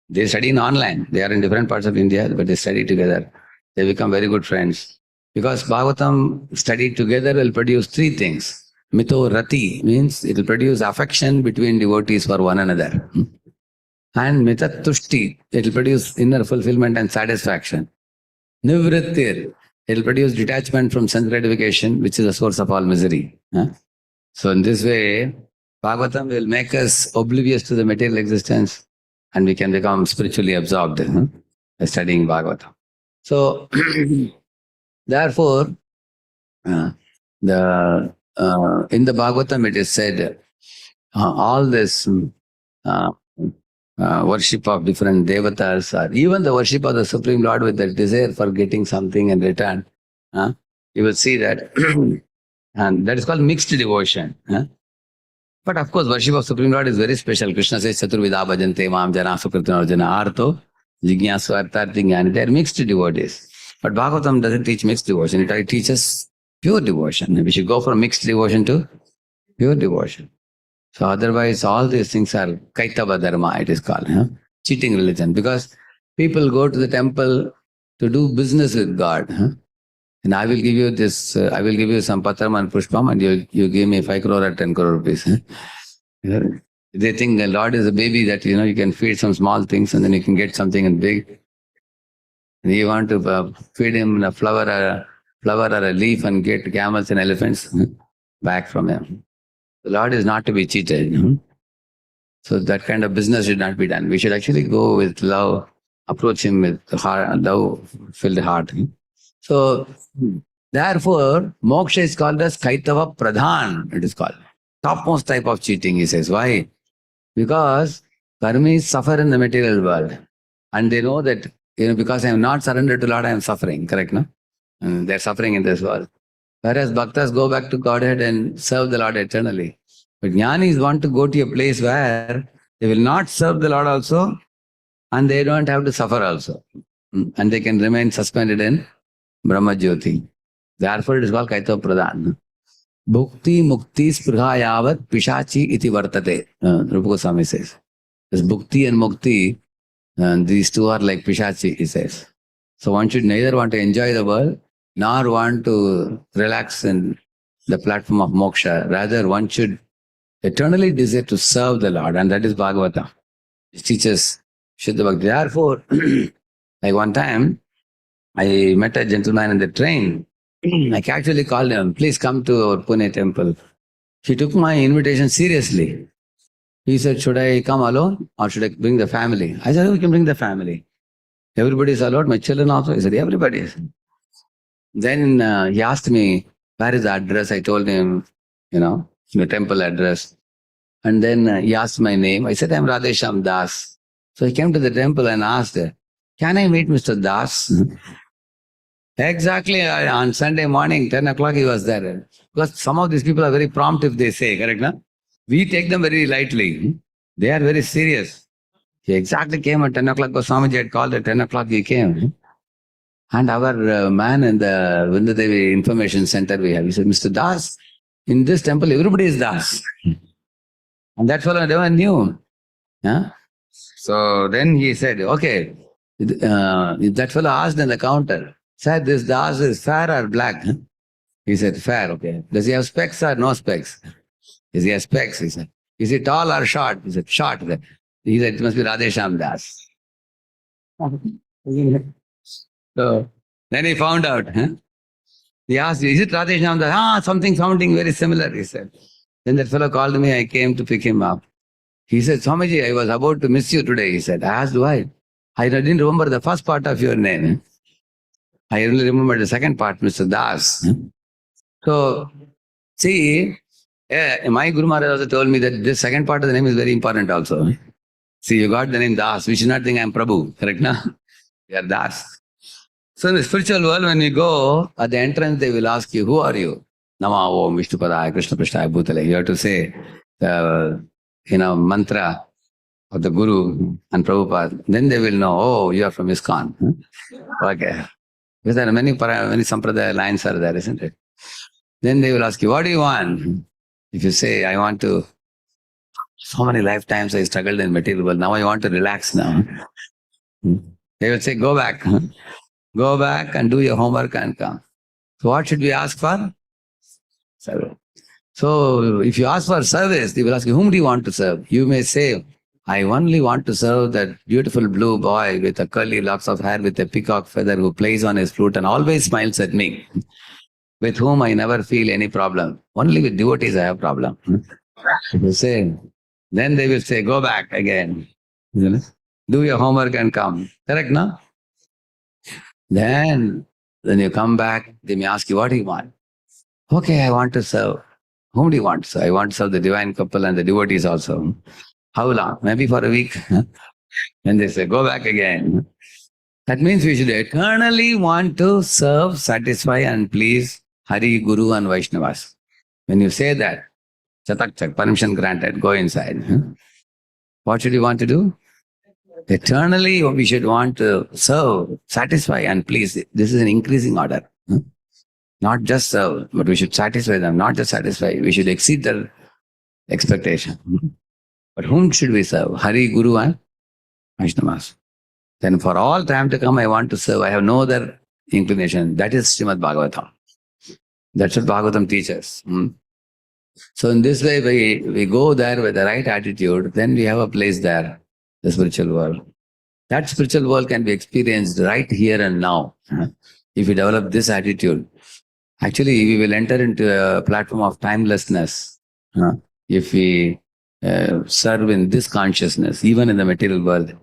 They study in online. They are in different parts of India, but they study together. They become very good friends. Because Bhagavatam studied together will produce 3 things. Mito Rati means it will produce affection between devotees for one another. And Mitat Tushti, it will produce inner fulfillment and satisfaction. Nivrittir, it will produce detachment from sense gratification, which is the source of all misery. So in this way, Bhagavatam will make us oblivious to the material existence and we can become spiritually absorbed by studying Bhagavatam. So, therefore, in the Bhagavatam it is said, all this worship of different devatas, or even the worship of the Supreme Lord with the desire for getting something in return, you will see that, and that is called mixed devotion. But of course, worship of Supreme Lord is very special. Krishna says, Chaturvida bhajante mam jana sukritina arjuna arto jignasu artarthi jnani. They are mixed devotees. But Bhagavatam doesn't teach mixed devotion. It teaches pure devotion. We should go from mixed devotion to pure devotion. So otherwise, all these things are kaitava dharma, it is called. Cheating religion. Because people go to the temple to do business with God. And I will give you this, I will give you some patram and pushpam, and you give me 5 crore or 10 crore rupees. They think the Lord is a baby that, you can feed some small things and then you can get something in big. And you want to feed him a flower or a leaf and get camels and elephants back from him. The Lord is not to be cheated. So that kind of business should not be done. We should actually go with love, approach him with love-filled heart. So, therefore, moksha is called as Kaitava Pradhan, it is called. Topmost type of cheating, he says. Why? Because karmis suffer in the material world. And they know that, because I am not surrendered to Lord, I am suffering, correct, no? And they're suffering in this world. Whereas bhaktas go back to Godhead and serve the Lord eternally. But jnanis want to go to a place where they will not serve the Lord also, and they don't have to suffer also. And they can remain suspended in Brahma Jyoti. Therefore, it is called Kaitava Pradhan. Bhukti Mukti Spruha Yavat Pishachi Iti Vartate. Rupa Goswami says. This Bhukti and Mukti, these two are like Pishachi, he says. So one should neither want to enjoy the world, nor want to relax in the platform of moksha. Rather, one should eternally desire to serve the Lord, and that is Bhagavatam. It teaches Shuddha Bhakti. Therefore, like one time, I met a gentleman in the train. I actually called him, please come to our Pune temple. He took my invitation seriously. He said, should I come alone or should I bring the family? I said, we can bring the family. Everybody is allowed, my children also. He said, everybody is. Then he asked me, where is the address? I told him, the temple address. And then he asked my name. I said, I'm Radheshyam Das. So he came to the temple and asked, can I meet Mr. Das? Exactly on Sunday morning, 10 o'clock he was there. Because some of these people are very prompt if they say, correct, no? We take them very lightly. They are very serious. He exactly came at 10 o'clock, because Swamiji had called at 10 o'clock, he came. And our man in the Vrindadevi Information Center we have, he said, Mr. Das, in this temple everybody is Das. And that fellow never knew. Yeah? So then he said, okay, that fellow asked in the counter, said, this Das is fair or black? He said, fair, okay. Does he have specs or no specs? Does he have specs? He said. Is he tall or short? He said, short. He said, it must be Radheshyam Das. So then he found out. He asked, is it Radheshyam Das? Something sounding very similar, he said. Then that fellow called me, I came to pick him up. He said, Swamiji, I was about to miss you today, he said. I asked why? I didn't remember the first part of your name. I only remember the second part, Mr. Das. So, see, my Guru Maharaj also told me that this second part of the name is very important also. See, you got the name Das. We should not think I am Prabhu, correct now? We are Das. So in the spiritual world, when you go, at the entrance they will ask you, who are you? Nama Om Vishnupadaya Krishna Prishtaya Bhutale. You have to say the mantra of the Guru and Prabhupada. Then they will know, oh, you are from ISKCON. Okay. Because there are many Sampradaya lines are there, isn't it? Then they will ask you, what do you want? If you say, I want to, so many lifetimes I struggled in material world, now I want to relax now. They will say, go back. Go back and do your homework and come. So what should we ask for? Service. So if you ask for service, they will ask you, whom do you want to serve? You may say, I only want to serve that beautiful blue boy with a curly locks of hair with a peacock feather who plays on his flute and always smiles at me, with whom I never feel any problem. Only with devotees I have problem. You say, then they will say, go back again. Do your homework and come. Correct, no? Then you come back, they may ask you, what do you want? Okay, I want to serve. Whom do you want to serve? I want to serve the divine couple and the devotees also. How long? Maybe for a week. Then they say, go back again. That means we should eternally want to serve, satisfy and please Hari, Guru and Vaishnavas. When you say that, chatak chak, permission granted, go inside. What should you want to do? Eternally we should want to serve, satisfy and please. This is an increasing order. Not just serve, but we should satisfy them. Not just satisfy, we should exceed their expectation. But whom should we serve? Hari, Guru and Vaishnavas. Then for all time to come, I want to serve. I have no other inclination. That is Srimad Bhagavatam. That's what Bhagavatam teaches. So in this way, we go there with the right attitude, then we have a place there, the spiritual world. That spiritual world can be experienced right here and now. If we develop this attitude, actually we will enter into a platform of timelessness. If we serve in this consciousness, even in the material world,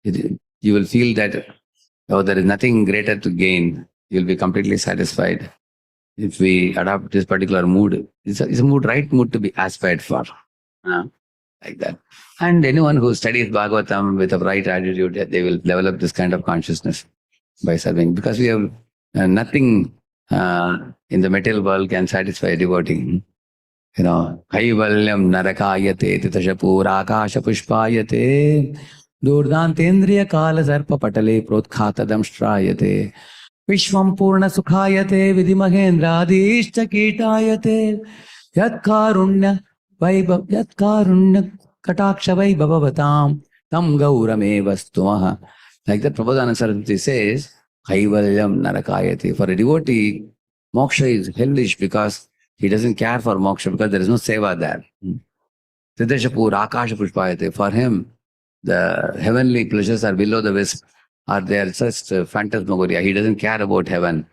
you will feel that, oh, there is nothing greater to gain. You'll be completely satisfied. If we adopt this particular mood, it's a mood, right mood to be aspired for. Like that. And anyone who studies Bhagavatam with a right attitude, they will develop this kind of consciousness by serving. Because we have nothing in the material world can satisfy a devotee. Kaivalyam narakayate titashapura akasha pushpayate durdantendriya kala sarpa patale protkhatadam strayate Vishwam Purna Sukhayate Vidimahendradiishcha Kitayate Yat Karunya Kataksha Vaibhavatam Tam Gaurame Vastumaha. Like that, Prabhupada Saraswati says, Kaivalyam Narakayate. For a devotee, moksha is hellish because he doesn't care for moksha because there is no seva there. Tridashapur Akasha Pushpayate. For him, the heavenly pleasures are below the wisp. Or they are just phantasmagoria. He doesn't care about heaven.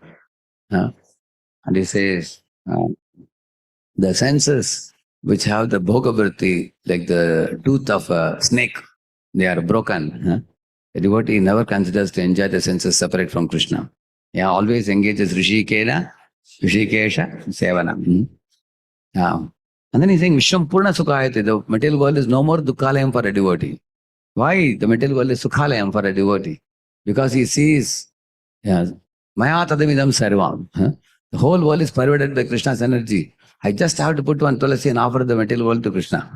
And he says, the senses which have the bhogavriti, like the tooth of a snake, they are broken. A devotee never considers to enjoy the senses separate from Krishna. Yeah, always engages Rishikesha Sevana. And then he's saying, Vishwam Purna Sukhayate. The material world is no more Dukhalayam for a devotee. Why? The material world is Sukhalayam for a devotee. Because he sees, Maya Tadamidam Sarvam. The whole world is pervaded by Krishna's energy. I just have to put one tulasi and offer the material world to Krishna.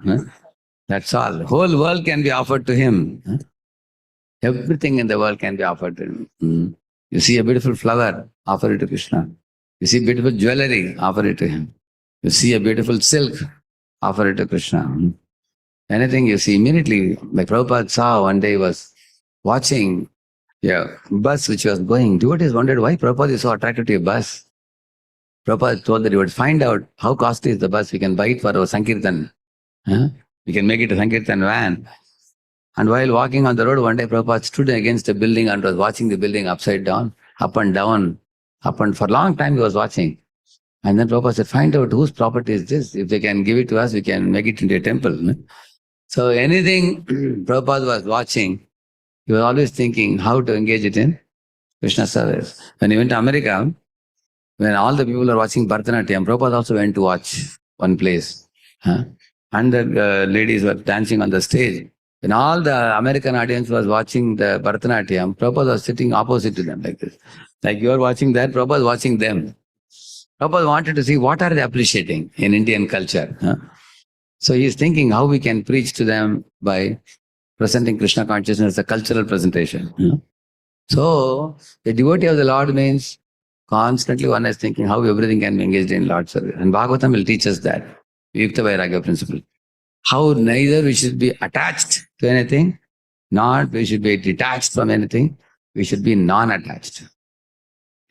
That's all. The whole world can be offered to him. Everything in the world can be offered to him. You see a beautiful flower, offer it to Krishna. You see beautiful jewelry, offer it to him. You see a beautiful silk, offer it to Krishna. Anything you see immediately, like Prabhupada saw one day, was watching bus which was going. Devotees wondered why Prabhupada is so attracted to a bus. Prabhupada told that he would find out how costly is the bus. We can buy it for our Sankirtan. We can make it a Sankirtan van. And while walking on the road, one day Prabhupada stood against a building and was watching the building upside down, up and down, for a long time he was watching. And then Prabhupada said, find out whose property is this. If they can give it to us, we can make it into a temple. So anything Prabhupada was watching, he was always thinking how to engage it in Krishna service. When he went to America, when all the people were watching Bharatanatyam, Prabhupada also went to watch one place. And the ladies were dancing on the stage. When all the American audience was watching the Bharatanatyam, Prabhupada was sitting opposite to them like this. Like you are watching that, Prabhupada was watching them. Prabhupada wanted to see what are they appreciating in Indian culture. So he is thinking how we can preach to them by presenting Krishna consciousness as a cultural presentation. So, the devotee of the Lord means constantly one is thinking how everything can be engaged in Lord's service. And Bhagavatam will teach us that. Yukta Vairagya principle. How neither we should be attached to anything, nor we should be detached from anything. We should be non-attached.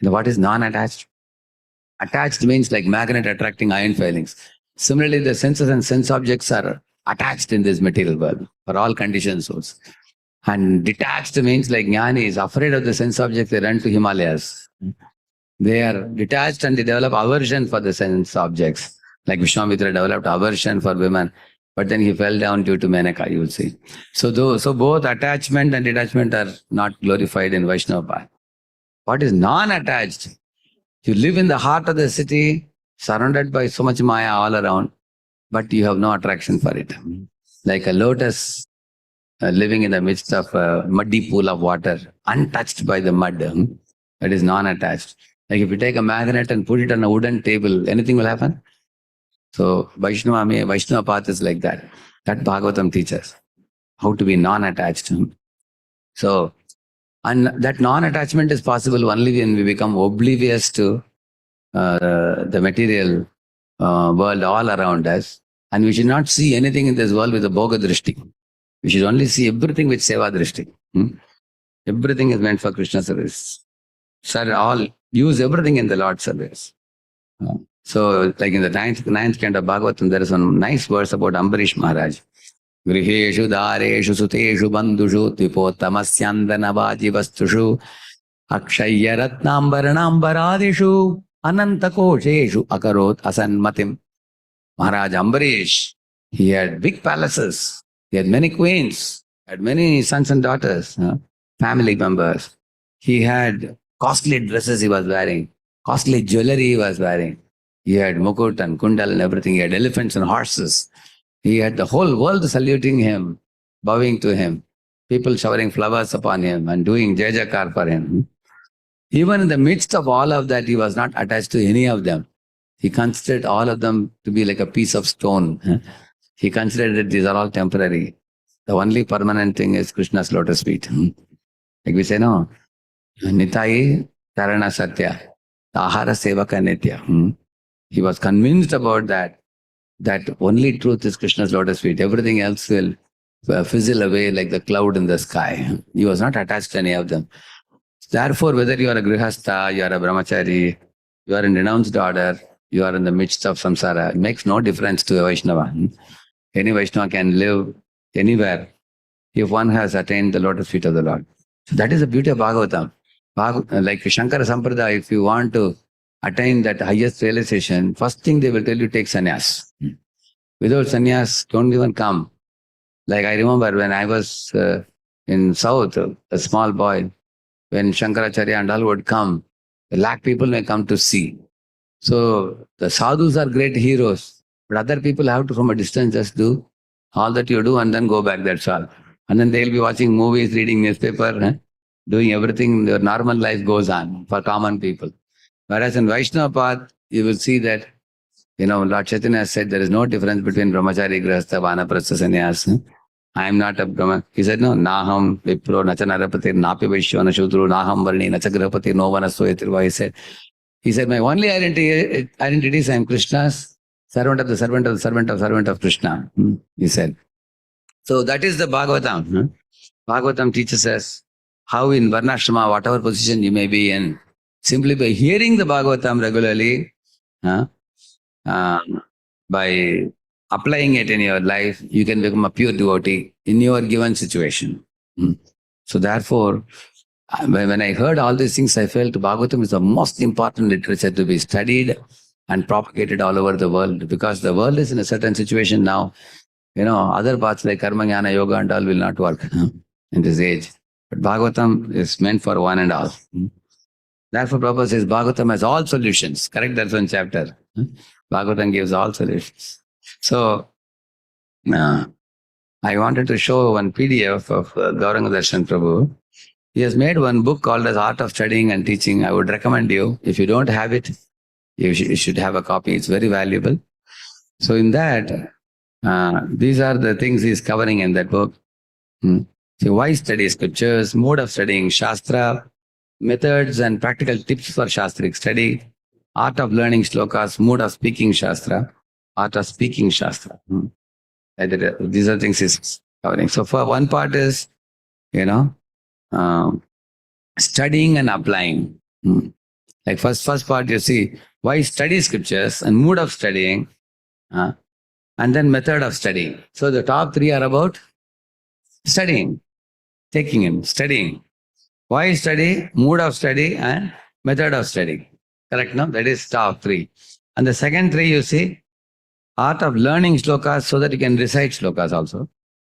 What is non-attached? Attached means like magnet attracting iron filings. Similarly, the senses and sense objects are attached in this material world for all conditioned souls. And detached means like Jnani is afraid of the sense objects, they run to Himalayas. They are detached and they develop aversion for the sense objects. Like Vishwamitra developed aversion for women, but then he fell down due to Menaka, you will see. So both attachment and detachment are not glorified in Vaishnava path. What is non-attached? You live in the heart of the city, surrounded by so much Maya all around, but you have no attraction for it. Like a lotus living in the midst of a muddy pool of water, untouched by the mud, that is non-attached. Like if you take a magnet and put it on a wooden table, anything will happen? So Vaishnava path is like that. That Bhagavatam teaches how to be non-attached. So, and that non-attachment is possible only when we become oblivious to the material world all around us. And we should not see anything in this world with a bhoga drishti. We should only see everything with seva drishti. Everything is meant for Krishna service. all use everything in the Lord's service. So, like in the ninth canto of Bhagavatam, there is one nice verse about Ambarish Maharaj. Griheshu dareshu suteshu bandhushu tvipottamasyandana vastushu akshaya ratnambaranambaradishu anantakosheshu akarot asanmatim. Maharaj Ambarish, he had big palaces. He had many queens, had many sons and daughters, family members. He had costly dresses he was wearing, costly jewelry he was wearing. He had mukut and kundal and everything. He had elephants and horses. He had the whole world saluting him, bowing to him, people showering flowers upon him and doing Jai Jaikar for him. Even in the midst of all of that, he was not attached to any of them. He considered all of them to be like a piece of stone. He considered that these are all temporary. The only permanent thing is Krishna's lotus feet. Like we say, no, Nitai Tarana Satya, Ahara Sevaka Nitya. He was convinced about that only truth is Krishna's lotus feet. Everything else will fizzle away like the cloud in the sky. He was not attached to any of them. Therefore, whether you are a grihastha, you are a brahmachari, you are a renounced order, you are in the midst of samsara, it makes no difference to a Vaishnava. Any Vaishnava can live anywhere if one has attained the lotus feet of the Lord. So that is the beauty of Bhagavatam. Like Shankara Sampradaya, if you want to attain that highest realization, first thing they will tell you, take sannyas. Without sannyas, don't even come. Like I remember when I was in South, a small boy, when Shankaracharya and all would come, the lakh people may come to see. So the sadhus are great heroes, but other people have to from a distance just do all that you do and then go back, that's all. And then they'll be watching movies, reading newspaper, doing everything, their normal life goes on for common people. Whereas in Vaishnava path, you will see that, Lord Chaitanya said there is no difference between brahmachari, grihastha, vanaprastha, sannyas. I am not a Brahman. He said, no, naham, vipro, nacha narapati, napi vaishyo, nashudru, naham varni, nacha grihapati, no vanasoyatirva. He said, my only identity is I am Krishna's servant of the servant of the servant of servant of Krishna. He said. So that is the Bhagavatam. Bhagavatam teaches us how in Varnashrama, whatever position you may be in, simply by hearing the Bhagavatam regularly, by applying it in your life, you can become a pure devotee in your given situation. So therefore, when I heard all these things, I felt Bhagavatam is the most important literature to be studied and propagated all over the world, because the world is in a certain situation now. Other paths like karma, jnana, yoga and all will not work in this age. But Bhagavatam is meant for one and all. Therefore, Prabhupada says Bhagavatam has all solutions. Correct? That's one chapter. Bhagavatam gives all solutions. So, I wanted to show one PDF of Gauranga Darshan Prabhu. He has made one book called as Art of Studying and Teaching. I would recommend you, if you don't have it, you should have a copy. It's very valuable. So in that, these are the things he's covering in that book. So why study scriptures, mode of studying Shastra, methods and practical tips for Shastric study, art of learning shlokas, mode of speaking Shastra, art of speaking Shastra. These are things he's covering. So for one part is, studying and applying. Like first part you see, why study scriptures and mood of studying, and then method of studying. So the top three are about studying, taking in, studying. Why study, mood of study and method of study. Correct, no? That is top three. And the second three you see, art of learning shlokas so that you can recite shlokas also.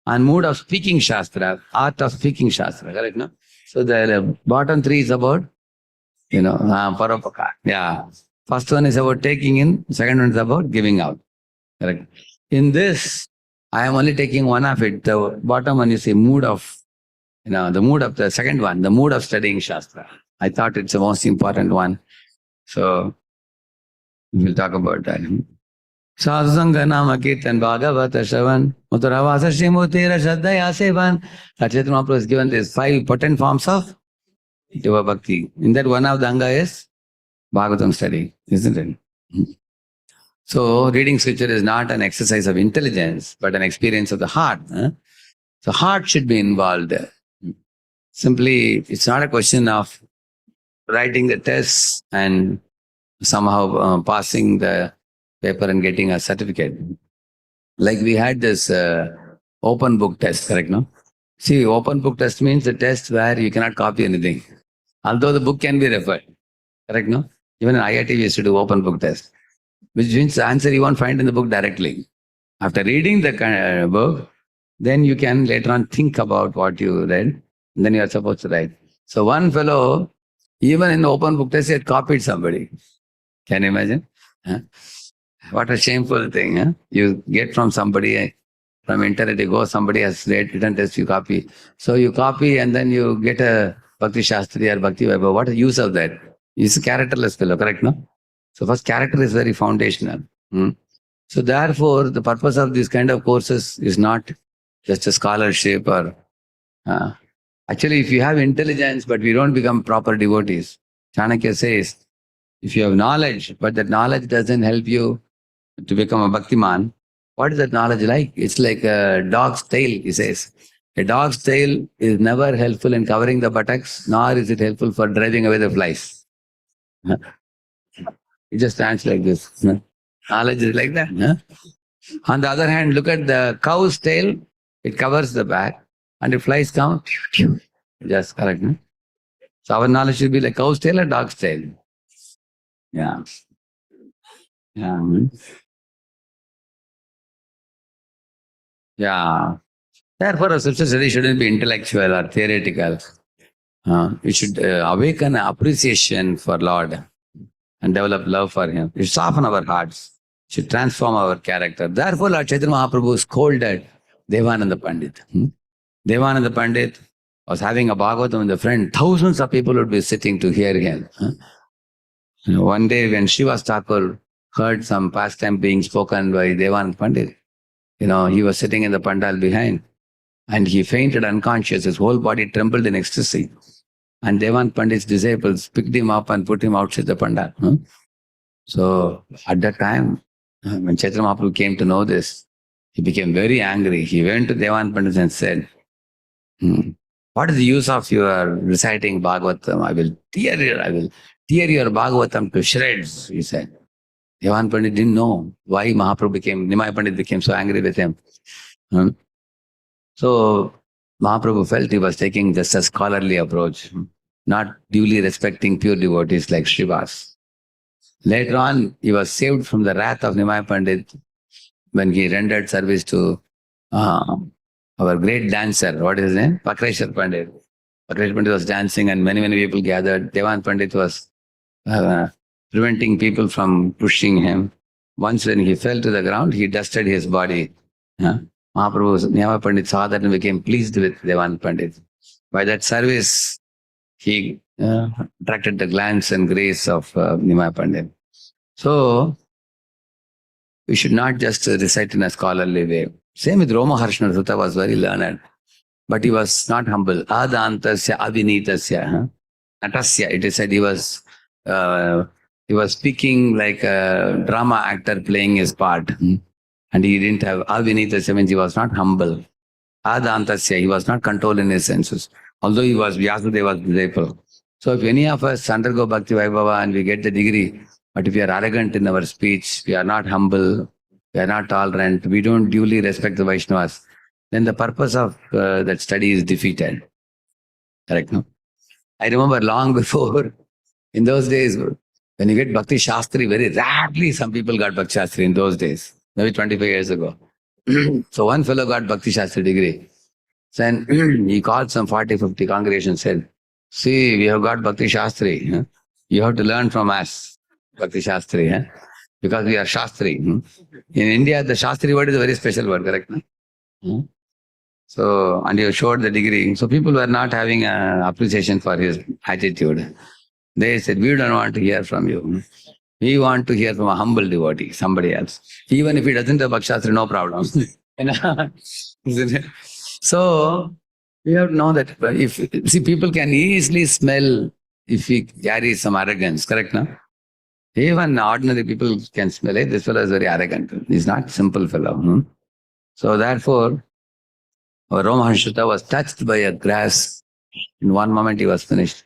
And mood of speaking Shastra, art of speaking Shastra, correct, no? So the bottom three is about, Parapaka. Yeah. First one is about taking in, second one is about giving out. Correct. In this, I am only taking one of it. The bottom one you see, mood of, the mood of the second one, the mood of studying Shastra. I thought it's the most important one. So, we'll talk about that. Sadhusanga nama kirtan bhagavata shravan muthuravasa shrimutira shraddhaya sevan. Chaitanya Mahaprabhu has given these 5 potent forms of Deva Bhakti. In that one of the anga is Bhagavatam study, isn't it? So reading scripture is not an exercise of intelligence, but an experience of the heart. So heart should be involved. Simply, it's not a question of writing the tests and somehow passing the paper and getting a certificate. Like we had this open book test, correct? No? See, open book test means the test where you cannot copy anything, although the book can be referred, correct? No? Even in IIT, we used to do open book test, which means the answer you won't find in the book directly. After reading the book, then you can later on think about what you read, and then you are supposed to write. So one fellow, even in the open book test, he had copied somebody. Can you imagine? Huh? What a shameful thing. Huh? You get from somebody, from internet, you go, somebody has written test, you copy. So you copy and then you get a Bhakti Shastri or Bhakti Vaibhava. What is the use of that? He's a characterless fellow, correct? No? So first, character is very foundational. Hmm? So therefore, the purpose of this kind of courses is not just a scholarship or actually, if you have intelligence but we don't become proper devotees, Chanakya says, if you have knowledge but that knowledge doesn't help you to become a bhaktiman, what is that knowledge like? It's like a dog's tail, he says. A dog's tail is never helpful in covering the buttocks, nor is it helpful for driving away the flies. It just stands like this. Knowledge is like that. On the other hand, look at the cow's tail, it covers the back, and if flies come, just correct. No? So our knowledge should be like cow's tail or dog's tail. Yeah. Yeah. Yeah. Therefore, a spiritual study shouldn't be intellectual or theoretical. It should awaken appreciation for Lord and develop love for Him. It should soften our hearts. It should transform our character. Therefore, Lord Chaitanya Mahaprabhu scolded Devananda Pandit. Devananda Pandit was having a Bhagavatam in the front. Thousands of people would be sitting to hear him. One day when Shiva Thakur heard some pastime being spoken by Devananda Pandit, he was sitting in the pandal behind and he fainted unconscious. His whole body trembled in ecstasy. And Devananda Pandit's disciples picked him up and put him outside the pandal. So at that time, when Chaitanya Mahaprabhu came to know this, he became very angry. He went to Devananda Pandit and said, what is the use of your reciting Bhagavatam? I will tear your Bhagavatam to shreds, he said. Devananda Pandit didn't know why Nimai Pandit became so angry with him. So Mahaprabhu felt he was taking just a scholarly approach, not duly respecting pure devotees like Srivas. Later on, he was saved from the wrath of Nimai Pandit when he rendered service to our great dancer. What is his name? Pakreshwar Pandit. Pakreshwar Pandit was dancing and many people gathered. Devananda Pandit was preventing people from pushing him. Once when he fell to the ground, he dusted his body. Mahaprabhu, Nimai Pandit saw that and became pleased with Devananda Pandit. By that service, he attracted the glance and grace of Nimai Pandit. So, we should not just recite in a scholarly way. Same with Roma Harshana Sutta was very learned, but he was not humble. Adantasya avinitasya. Natasya, it is said he was speaking like a drama actor playing his part. And he didn't have avinitasya, means he was not humble. Adantasya, he was not controlled in his senses. Although he was Vyasadeva's disciple. So if any of us undergo Bhakti Vaibhava and we get the degree, but if we are arrogant in our speech, we are not humble, we are not tolerant, we don't duly respect the Vaishnavas, then the purpose of that study is defeated. Correct, no? I remember long before, in those days, when you get Bhakti Shastri, very rarely some people got Bhakti Shastri in those days, maybe 25 years ago. So one fellow got Bhakti Shastri degree. Then he called some 40, 50 congregations, said, see, we have got Bhakti Shastri. Huh? You have to learn from us. Bhakti Shastri, because we are Shastri. In India, the Shastri word is a very special word, correct? So, and he showed the degree. So people were not having appreciation for his attitude. They said, we don't want to hear from you. We want to hear from a humble devotee, somebody else. Even if he doesn't have Bhakti Shastri, no problem. So, we have to know that people can easily smell if he carries some arrogance, correct? No? Even ordinary people can smell it. This fellow is very arrogant. He's not simple fellow. So therefore, our Roma Harshana was touched by a grass. In one moment, he was finished.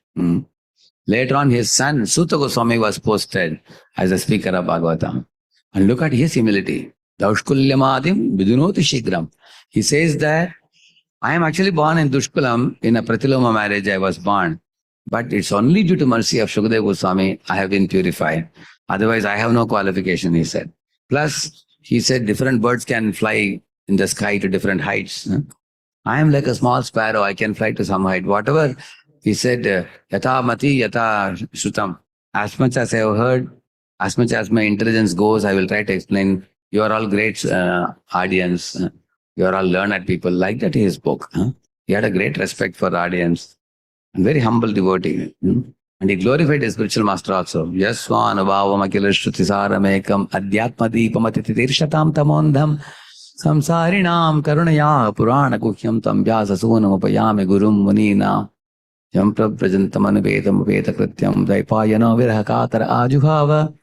Later on, his son, Suta Goswami, was posted as a speaker of Bhagavatam. And look at his humility. Daushkulyamadim vidunoti shigram. He says that I am actually born in Dushkulam. In a Pratiloma marriage, I was born. But it's only due to mercy of Shukadeva Goswami I have been purified. Otherwise, I have no qualification, he said. Plus, he said different birds can fly in the sky to different heights. I am like a small sparrow. I can fly to some height. Whatever he said, yata mati, yata shrutam. As much as I have heard, as much as my intelligence goes, I will try to explain. You are all great audience. You are all learned people. Like that he spoke. He had a great respect for the audience and very humble devotee. And he glorified his spiritual master also. Yaswan abhavam akila shrutisāramekam adhyatma deepamati tirshatam tamondham samsarinam karunaya purana kuhyam tam vyasasūnam upayame gurum munina yam praprajantam anuvedam veda krityam dvaipayana virahakatara ajuhava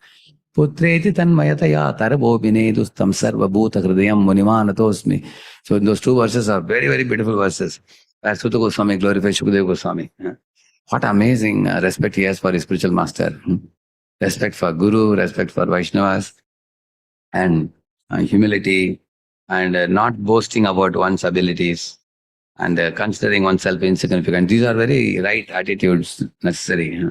putreti tanmayataya tarabo vinedustam sarva bhuta hridayam munimanatosmi. So those two verses are very, very beautiful verses. Where Suta Goswami glorifies Shukadeva Goswami. What amazing respect he has for his spiritual master. Respect for Guru, respect for Vaishnavas, and humility, and not boasting about one's abilities, and considering oneself insignificant. These are very right attitudes necessary.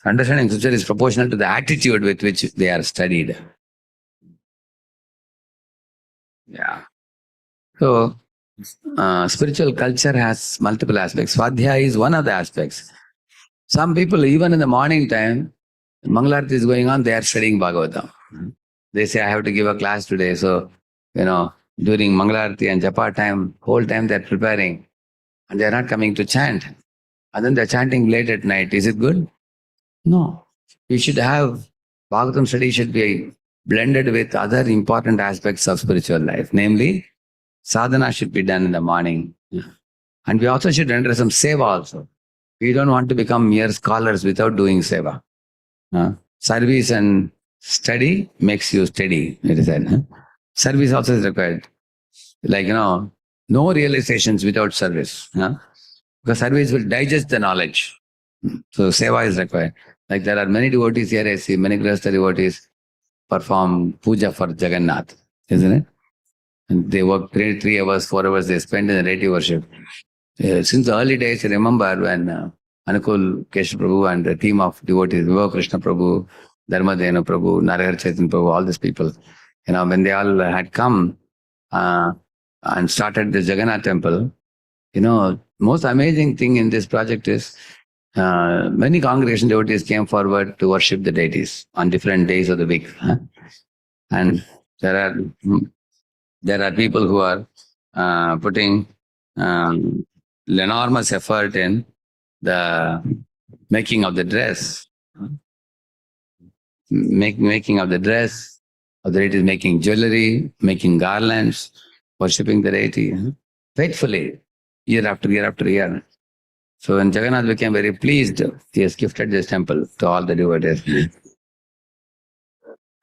Understanding scripture is proportional to the attitude with which they are studied. Yeah. So, spiritual culture has multiple aspects. Svadhyaya is one of the aspects. Some people, even in the morning time, Mangalarti is going on, they are studying Bhagavatam. They say, I have to give a class today. So, during Mangalarti and Japa time, whole time they are preparing. And they are not coming to chant. And then they are chanting late at night. Is it good? No. We should have, Bhagavatam study should be blended with other important aspects of spiritual life. Namely, sadhana should be done in the morning. And we also should render some seva also. We don't want to become mere scholars without doing seva. Service and study makes you steady, it is said. Service also is required. Like, no realizations without service. Because service will digest the knowledge. So seva is required. Like there are many devotees here, I see many Grihastha devotees perform puja for Jagannath, isn't it? And they work 3 hours, 4 hours, they spend in the deity worship. Since the early days, I remember when Anukul Keshav Prabhu and the team of devotees, Vibhav Krishna Prabhu, Dharmadena Prabhu, Narahar Chaitanya Prabhu, all these people, when they all had come and started the Jagannath temple, most amazing thing in this project is many congregation devotees came forward to worship the deities on different days of the week. And there are people who are putting enormous effort in the making of the dress. Making of the dress, or the deity is making jewelry, making garlands, worshipping the deity faithfully, year after year after year. So when Jagannath became very pleased, he has gifted this temple to all the devotees.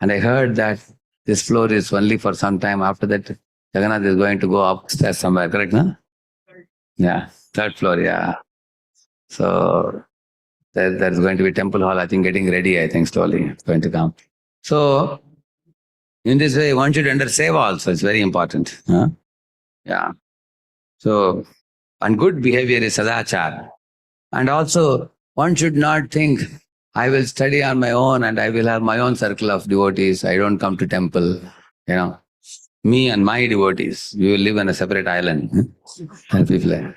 And I heard that this floor is only for some time. After that, Jagannath is going to go upstairs somewhere, correct, no? Yeah, 3rd floor, yeah. So there's going to be temple hall, I think, getting ready, I think, slowly. It's going to come. So, in this way, one should enter seva also. It's very important. Yeah. So, and good behavior is sadachar. And also, one should not think, I will study on my own and I will have my own circle of devotees. I don't come to temple. Me and my devotees, we will live on a separate island. People,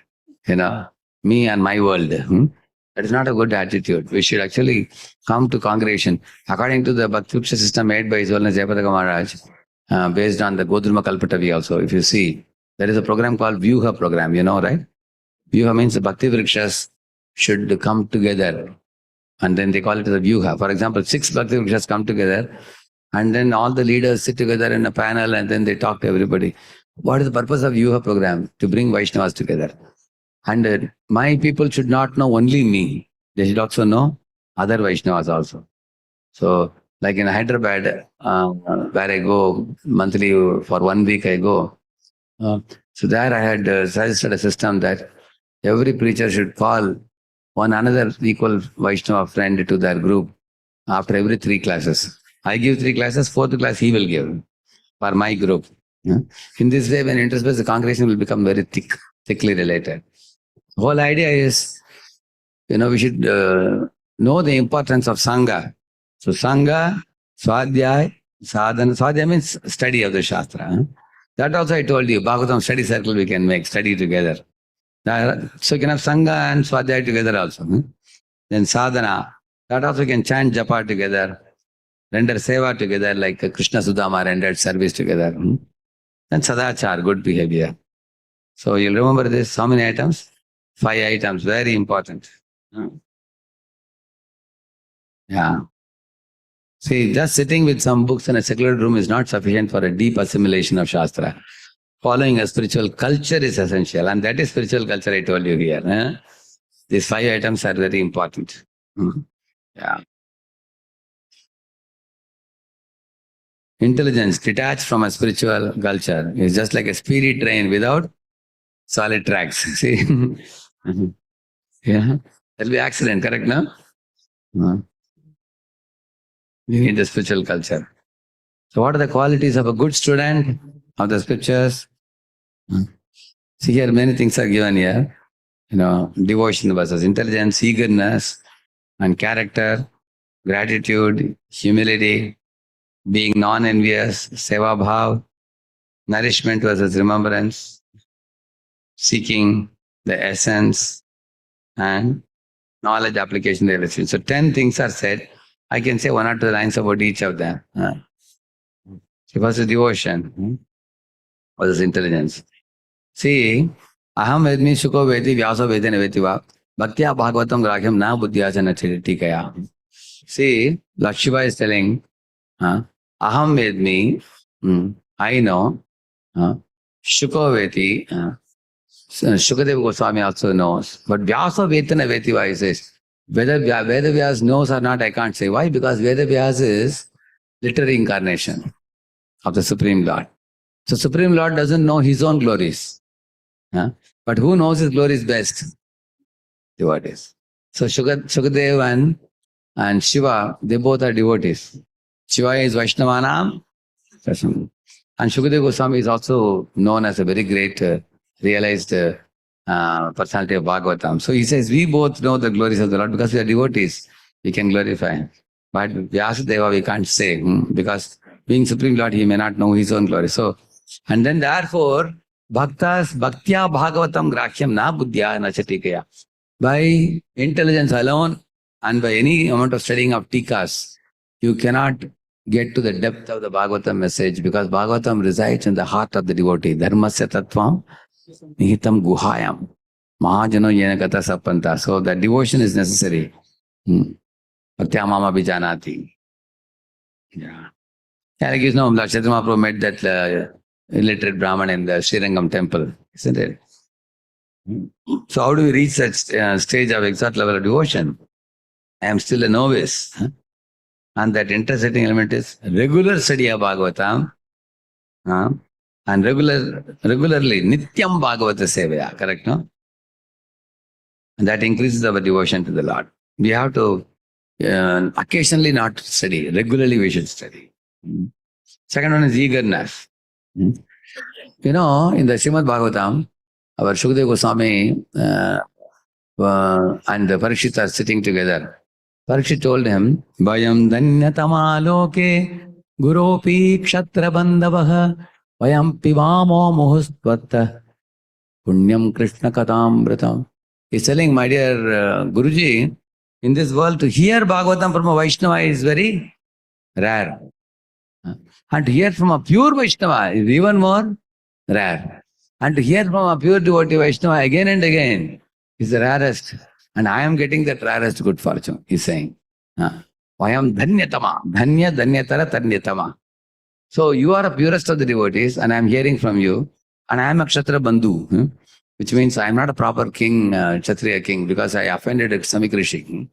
me and my world. That is not a good attitude. We should actually come to congregation. According to the Bhakti Vriksha system made by His Holiness Jayapataka Maharaj, based on the Godruma Kalpatavi also, if you see, there is a program called Vyuha program, right? Vyuha means the Bhakti Vrikshas should come together. And then they call it as a Vyuha. For example, 6 Bhakti Vrikshas come together, and then all the leaders sit together in a panel and then they talk to everybody. What is the purpose of Vyuha program? To bring Vaishnavas together. And my people should not know only me. They should also know other Vaishnavas also. So, like in Hyderabad, where I go monthly for 1 week, I go. So there I had suggested a system that every preacher should call one another equal Vaishnava friend to their group after every 3 classes. I give 3 classes, fourth class he will give for my group. Yeah. In this way, when interspersed, the congregation will become very thickly related. The whole idea is, we should know the importance of Sangha. So Sangha, Swadhyay, Sadhana. Swadhyay means study of the Shastra. That also I told you, Bhagavatam study circle we can make, study together. So you can have Sangha and Swadhyay together also. Then Sadhana, that also you can chant Japa together, render Seva together, like Krishna Sudama rendered service together. Then Sadachar, good behavior. So you'll remember this, how many items? 5 items, very important. Yeah. See, just sitting with some books in a secular room is not sufficient for a deep assimilation of Shastra. Following a spiritual culture is essential, and that is spiritual culture I told you here. These 5 items are very important. Yeah. Intelligence detached from a spiritual culture is just like a speedy train without solid tracks. See? Yeah. There'll be accident, correct now? You need the spiritual culture. So what are the qualities of a good student of the scriptures? See here, many things are given here. Devotion versus intelligence, eagerness and character, gratitude, humility, being non-envious, seva bhav, nourishment versus remembrance, seeking the essence, and knowledge application realization. So 10 things are said. I can say 1 or 2 lines about each of them. First is devotion versus intelligence. See, aham vedmi shuko vedi vyaso vedena veti va bhaktya bhagavatam grahyam na buddhyasana chitikaya. See, Lord Shiva is telling, aham vedmi, I know, shuko veti, Shukadeva Goswami also knows. But Vyasa Vetana Vetiva, he says. Whether Veda Vyas knows or not, I can't say. Why? Because Veda Vyas is literary incarnation of the Supreme Lord. So Supreme Lord doesn't know his own glories. But who knows his glories best? Devotees. So Shukadeva and Shiva, they both are devotees. Shiva is Vaishnavanam. And Shukadeva Goswami is also known as a very great realized personality of Bhagavatam. So he says, we both know the glories of the Lord because we are devotees. We can glorify him. But Vyasadeva we can't say because being Supreme Lord, he may not know his own glory. So, and then therefore, Bhaktas Bhaktya Bhagavatam Grahyam Na Buddhya Na Chatikaya. By intelligence alone and by any amount of studying of tikas, you cannot get to the depth of the Bhagavatam message because Bhagavatam resides in the heart of the devotee. Dharmasya tattvam nihitam guhayam. Mahajano yena kata sapanta. So that devotion is necessary. Bhaktya mama bijanati. Yeah. Like Lord Chaitanya Mahaprabhu met that illiterate Brahman in the Srirangam temple, isn't it? So how do we reach that stage of exact level of devotion? I am still a novice. And that intersecting element is regular study of Bhagavatam and regularly Nityam Bhagavata Sevaya, correct, no? And that increases our devotion to the Lord. We have to occasionally not study, regularly we should study. Second one is eagerness. In the Srimad Bhagavatam, our Shukadeva Goswami and Parikshit are sitting together. Parikshit told him, Vayam dhanyatama loke guropi kshatra bandavaha vayam pivamo muhustvatta punyam krishna katambratam. He's telling, my dear Guruji, in this world to hear Bhagavatam from a Vaishnava is very rare. And to hear from a pure Vaishnava is even more rare. And to hear from a pure devotee Vaishnava again and again is the rarest. And I am getting that rarest good fortune, he's saying. Vayam dhanyatama. Dhanya dhanyatara dhanyatama. So you are a purest of the devotees and I am hearing from you. And I am a Kshatriya Bandhu, which means I am not a proper king, Kshatriya king, because I offended a Samik Rishi.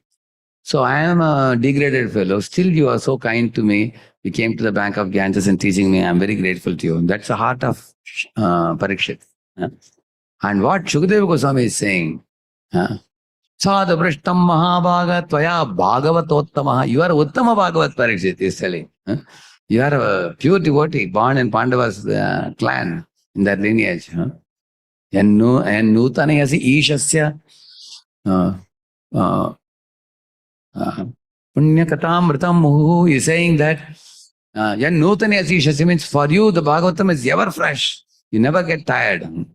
So I am a degraded fellow. Still you are so kind to me. You came to the bank of Ganges and teaching me. I am very grateful to you. That's the heart of Parikshit. And what Shukadeva Goswami is saying, Sadhu Prishtam Mahabhaga Tvaya Bhagavatottamaha. You are Uttama Bhagavat Parikshit, is telling. You are a pure devotee, born in Pandava's clan, in that lineage. And Nutanayasi Ishasya Punyakatamritam Muhu is saying that Yan Nutanayasi Ishasya means for you the Bhagavatam is ever fresh. You never get tired.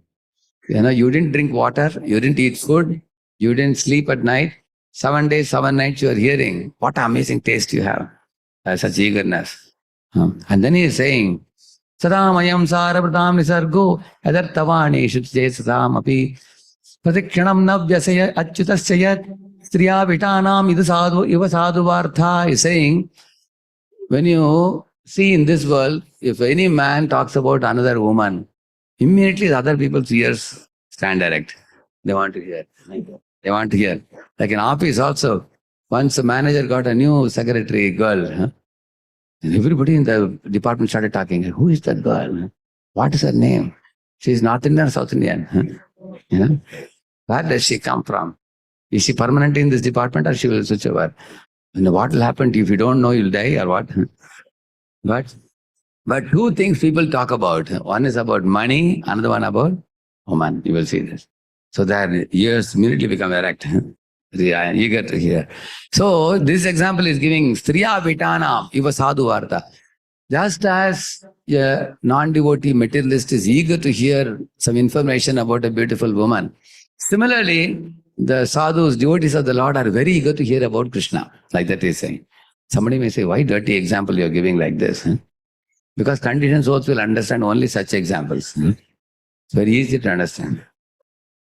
You didn't drink water, you didn't eat food, you didn't sleep at night. 7 days, 7 nights you are hearing. What amazing taste you have. Such eagerness. And then he is saying, Sadamayam Sarapratam Nisargo Adartavani Shutje Sadam Api Pratikshanam Navyasaya Achyutasya Striya Vitanam Iva Sadhu Vartha is saying, when you see in this world, if any man talks about another woman, immediately the other people's ears stand erect. They want to hear. They want to hear. Like in office also, once the manager got a new secretary girl, and everybody in the department started talking. Who is that girl? What is her name? She is North Indian or South Indian? Where does she come from? Is she permanent in this department or she will switch over? And what will happen if you don't know, you'll die or what? But two things people talk about. One is about money, another one about woman. You will see this. So their ears immediately become erect. They are eager to hear. So this example is giving Striya Vitana Iva Sadhu Varta. Just as a non-devotee materialist is eager to hear some information about a beautiful woman, similarly, the sadhus, devotees of the Lord are very eager to hear about Krishna. Like that is saying. Somebody may say, why dirty example you are giving like this? Because conditioned souls will understand only such examples. It's very easy to understand.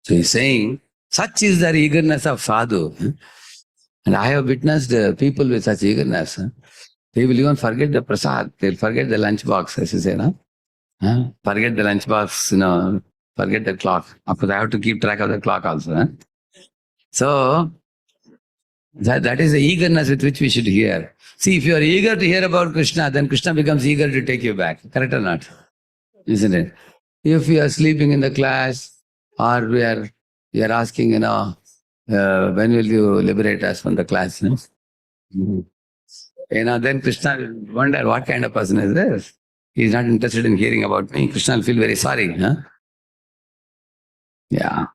So he's saying, such is their eagerness of sadhu. And I have witnessed people with such eagerness. They will even forget the prasad. They'll forget the lunch box, as you say. Forget the lunch box, forget the clock. Of course, I have to keep track of the clock also. So, that is the eagerness with which we should hear. See, if you are eager to hear about Krishna, then Krishna becomes eager to take you back. Correct or not? Isn't it? If you are sleeping in the class, or we are asking, when will you liberate us from the class? Then Krishna will wonder, what kind of person is this? He is not interested in hearing about me. Krishna will feel very sorry. Yeah.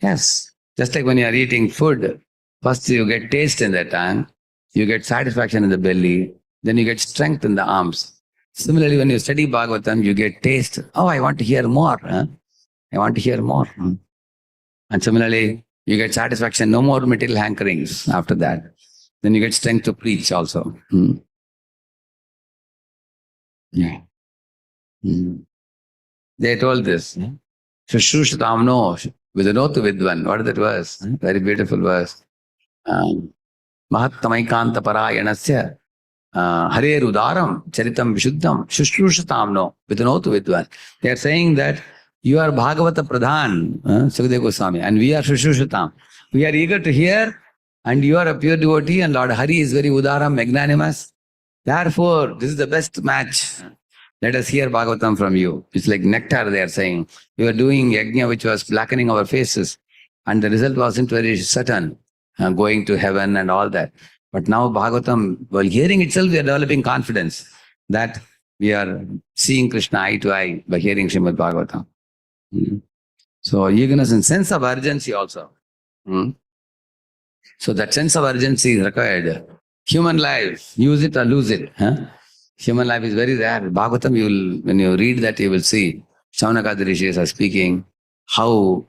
Yes. Just like when you are eating food, first you get taste in the tongue, you get satisfaction in the belly, then you get strength in the arms. Similarly, when you study Bhagavatam, you get taste. Oh, I want to hear more. I want to hear more. And similarly, you get satisfaction, no more material hankerings after that. Then you get strength to preach also. Yeah. They told this. Shushrushatamno vidanotu vidvan. What is that verse? Very beautiful verse. Mahattamaikanta parayanasya Hare Rudaram Charitam Vishuddham Shushrushatamno vidanotu vidvan. They are saying that you are Bhagavata Pradhan, Sukadeva Goswami, and we are Shushrushatam. We are eager to hear, and you are a pure devotee, and Lord Hari is very Udaram, magnanimous. Therefore, this is the best match. Let us hear Bhagavatam from you. It's like nectar, they are saying. We were doing yajna which was blackening our faces, and the result wasn't very certain, going to heaven and all that. But now Bhagavatam, while hearing itself, we are developing confidence that we are seeing Krishna eye to eye by hearing Srimad Bhagavatam. So eagerness and sense of urgency also. So that sense of urgency is required. Human life, use it or lose it. Human life is very rare. Bhagavatam, when you read that, you will see Shaunaka Rishis are speaking how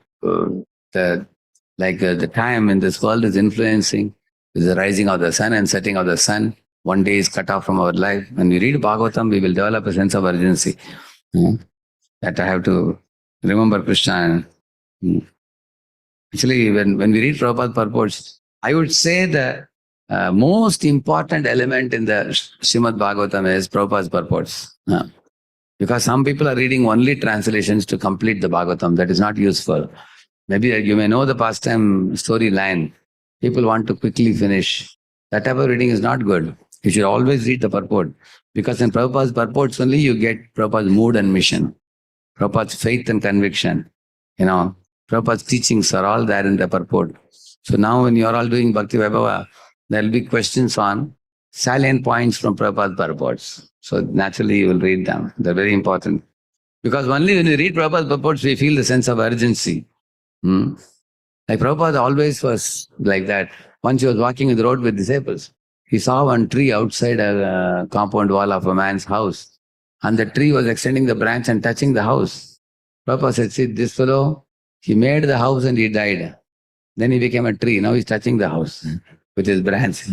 the time in this world is influencing with the rising of the sun and setting of the sun. One day is cut off from our life. When we read Bhagavatam, we will develop a sense of urgency. That I have to remember Krishna. Actually, when we read Prabhupada purports, I would say the most important element in the Srimad Bhagavatam is Prabhupada's purports. Because some people are reading only translations to complete the Bhagavatam. That is not useful. Maybe you may know the pastime storyline. People want to quickly finish. That type of reading is not good. You should always read the purport. Because in Prabhupada's purports only you get Prabhupada's mood and mission. Prabhupada's faith and conviction. Prabhupada's teachings are all there in the purport. So now when you are all doing Bhakti Vaibhava, there will be questions on salient points from Prabhupada's purports. So naturally you will read them. They're very important. Because only when we read Prabhupada's purports, we feel the sense of urgency. Hmm? Like Prabhupada always was like that. Once he was walking in the road with disciples, he saw one tree outside a compound wall of a man's house. And the tree was extending the branch and touching the house. Prabhupada said, see, this fellow, he made the house and he died. Then he became a tree. Now he's touching the house with his branch.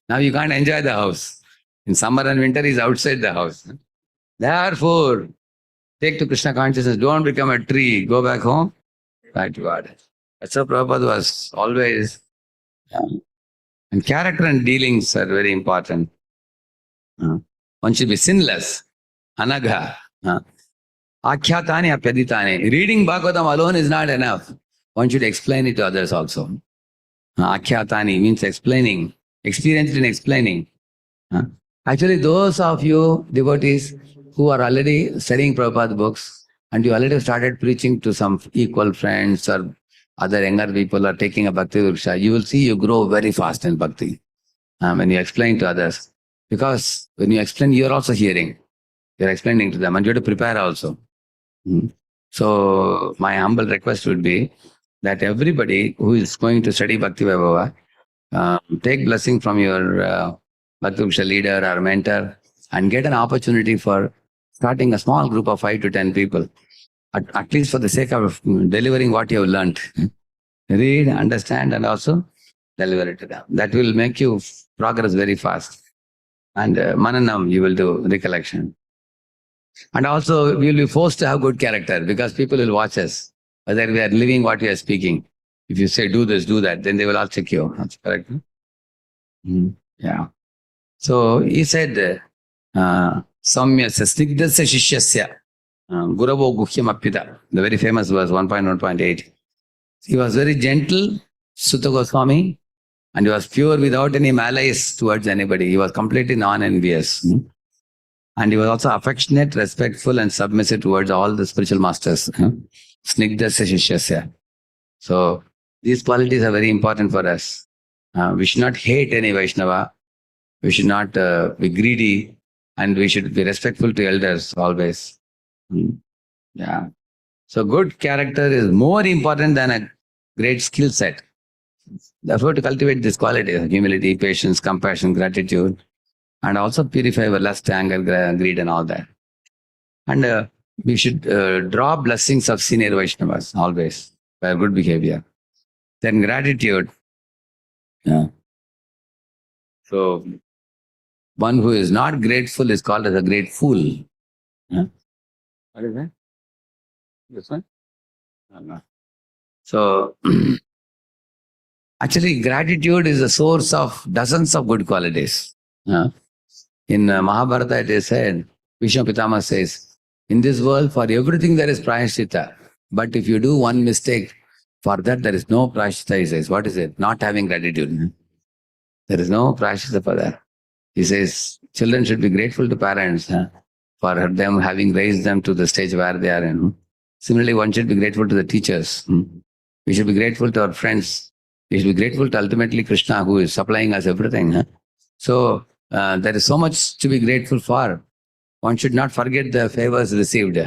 Now you can't enjoy the house. In summer and winter, he's outside the house. Therefore, take to Krishna consciousness. Don't become a tree. Go back home. Back to God. That's how Prabhupada was always. And character and dealings are very important. One should be sinless. Anagha. Akhyatani apyaditani. Reading Bhagavatam alone is not enough. One should explain it to others also. Akhyatani means explaining. Experienced in explaining. Actually, those of you devotees who are already studying Prabhupada books and you already started preaching to some equal friends or other younger people are taking a Bhakti Vriksha, you will see you grow very fast in Bhakti when you explain to others. Because when you explain, you are also hearing. You are explaining to them and you have to prepare also. So my humble request would be that everybody who is going to study Bhakti Vaibhava, take blessing from your Bhakti Vriksha leader or mentor and get an opportunity for starting a small group of 5 to 10 people, at least for the sake of delivering what you have learned. Read, understand, and also deliver it to them. That will make you progress very fast. And Mananam, you will do recollection. And also, we will be forced to have good character because people will watch us, whether we are living what we are speaking. If you say, do this, do that, then they will all check you. That's correct. Yeah. So he said, Samya Snigdasya Shishyasya Guravo Guhyam Apyita, the very famous verse 1.1.8. He was very gentle, Sutta Goswami, and he was pure without any malice towards anybody. He was completely non-envious. And he was also affectionate, respectful, and submissive towards all the spiritual masters. Snigdasya Shishyasya. So these qualities are very important for us. We should not hate any Vaishnava. We should not be greedy. And we should be respectful to elders always. Yeah. So good character is more important than a great skill set. Therefore, to cultivate these qualities, humility, patience, compassion, gratitude, and also purify our lust, anger, greed, and all that. And we should draw blessings of senior Vaishnavas always by good behavior. Then gratitude. Yeah. So, one who is not grateful is called as a great fool. Yeah. What is that? This one? No. So, actually, gratitude is the source of dozens of good qualities. In Mahabharata, it is said, Vishnu Pitama says, in this world, for everything there is prayaschitta. But if you do one mistake, for that there is no prayaschitta, he says. What is it? Not having gratitude. There is no prayaschitta for that. He says, children should be grateful to parents for them having raised them to the stage where they are in. Similarly, one should be grateful to the teachers. We should be grateful to our friends. We should be grateful to ultimately Krishna, who is supplying us everything. So, there is so much to be grateful for. One should not forget the favors received.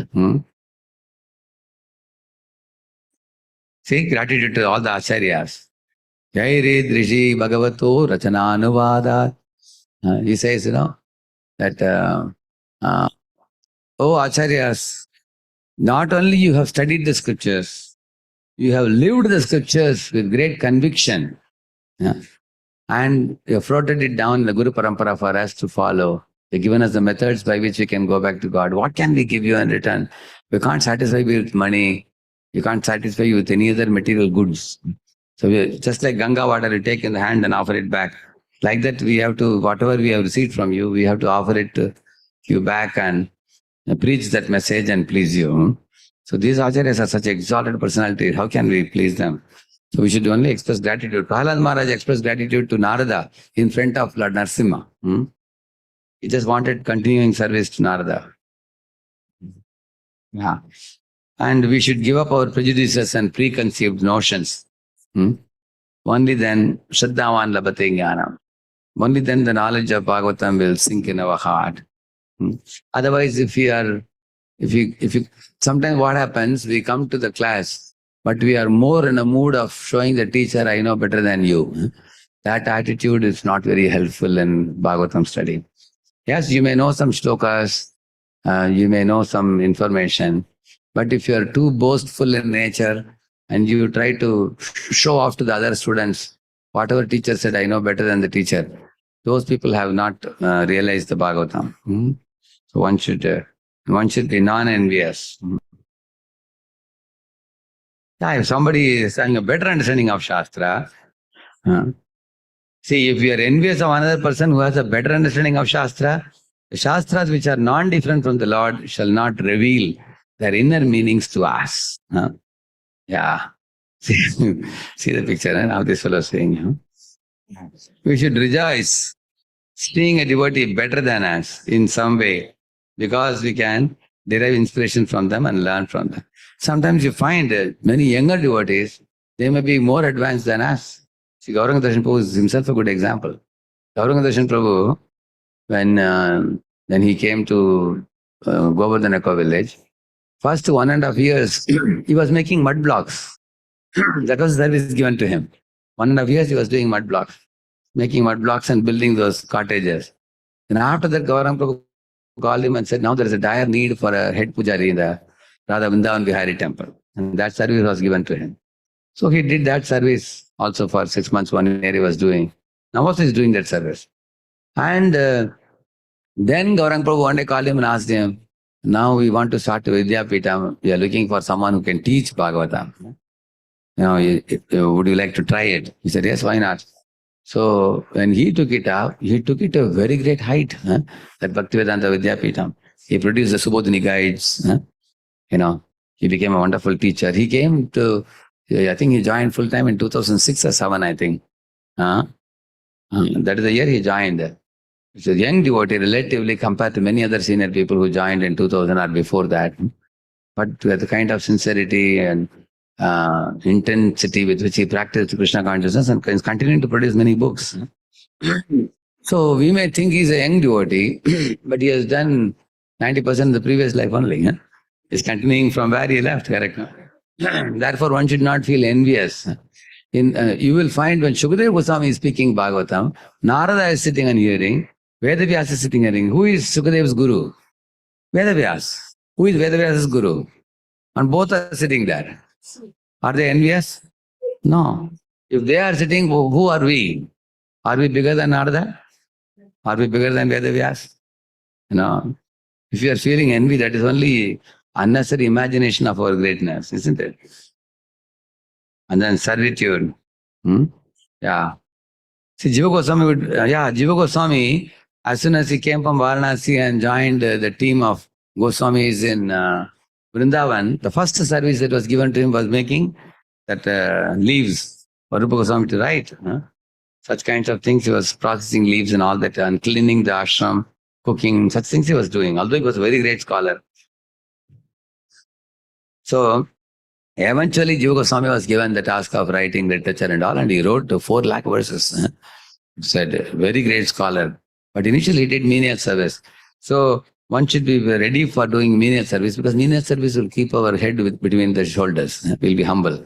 See, gratitude to all the acharyas. Jai Rid Rishi Bhagavato Rachana Anuvada. He says, that, oh acharyas, not only you have studied the scriptures, you have lived the scriptures with great conviction. And you have floated it down in the Guru Parampara for us to follow. They've given us the methods by which we can go back to God. What can we give you in return? We can't satisfy you with money. You can't satisfy you with any other material goods. So just like Ganga water, you take in the hand and offer it back. Like that, we have to, whatever we have received from you, we have to offer it to you back and preach that message and please you. So these acharyas are such exalted personalities. How can we please them? So we should only express gratitude. Prahlad Maharaj expressed gratitude to Narada in front of Lord Narasimha. He just wanted continuing service to Narada. Yeah. And we should give up our prejudices and preconceived notions. only then Shraddhavan Labhate Jnanam. Only then the knowledge of Bhagavatam will sink in our heart. Otherwise, if you, sometimes what happens, we come to the class, but we are more in a mood of showing the teacher, I know better than you. That attitude is not very helpful in Bhagavatam study. Yes, you may know some shlokas, you may know some information, but if you are too boastful in nature and you try to show off to the other students, whatever teacher said, I know better than the teacher, those people have not realized the Bhagavatam. So one should be non-envious. Yeah, if somebody is having a better understanding of Shastra, see, if you are envious of another person who has a better understanding of Shastra, the Shastras which are non-different from the Lord shall not reveal their inner meanings to us. Yeah. See the picture, how this fellow is saying. We should rejoice seeing a devotee better than us in some way, because we can derive inspiration from them and learn from them. Sometimes you find many younger devotees, they may be more advanced than us. See, Gauranga Darshan Prabhu is himself a good example. Gauranga Darshan Prabhu, when he came to Govardhan Eco village, first 1.5 years, he was making mud blocks. That was the service given to him. 1.5 years he was doing mud blocks, making mud blocks and building those cottages. And after that, Gauranga Prabhu called him and said, now there is a dire need for a head pujari in the Radha Vrindavan Vihari temple. And that service was given to him. So he did that service also for 6 months, 1 year he was doing. Now also he is doing that service. And then Gauranga Prabhu one day called him and asked him, now we want to start a Vidyapitam. We are looking for someone who can teach Bhagavatam. Would you like to try it? He said, yes, why not? So when he took it up, he took it to a very great height, that Bhaktivedanta Vidyapitam. He produced the Subodhini guides. He became a wonderful teacher. He came to, I think he joined full time in 2006 or 7, I think. That is the year he joined. It's a young devotee relatively compared to many other senior people who joined in 2000 or before that. But with the kind of sincerity and intensity with which he practiced Krishna consciousness and is continuing to produce many books. So we may think he's a young devotee, but he has done 90% of the previous life only. He's continuing from where he left, correct? Therefore, one should not feel envious. You will find when Shukadeva Goswami is speaking Bhagavatam, Narada is sitting and hearing, Vedavyas is sitting and hearing. Who is Shukadeva's guru? Vedavyas. Who is Vedavyas' guru? And both are sitting there. Are they envious? No. If they are sitting, who are we? Are we bigger than Narada? Are we bigger than Vedavyas? If you are feeling envy, that is only unnecessary imagination of our greatness, isn't it? And then servitude. Yeah. See, Jiva Goswami, as soon as he came from Varanasi and joined the team of Goswamis in Vrindavan, the first service that was given to him was making that leaves for Rupa Goswami to write. Such kinds of things. He was processing leaves and all that, and cleaning the ashram, cooking, such things he was doing, although he was a very great scholar. So, eventually Jiva Goswami was given the task of writing literature and all, and he wrote 4 lakh verses. Said, very great scholar. But initially he did menial service. So, one should be ready for doing menial service, because menial service will keep our head between the shoulders. We'll be humble.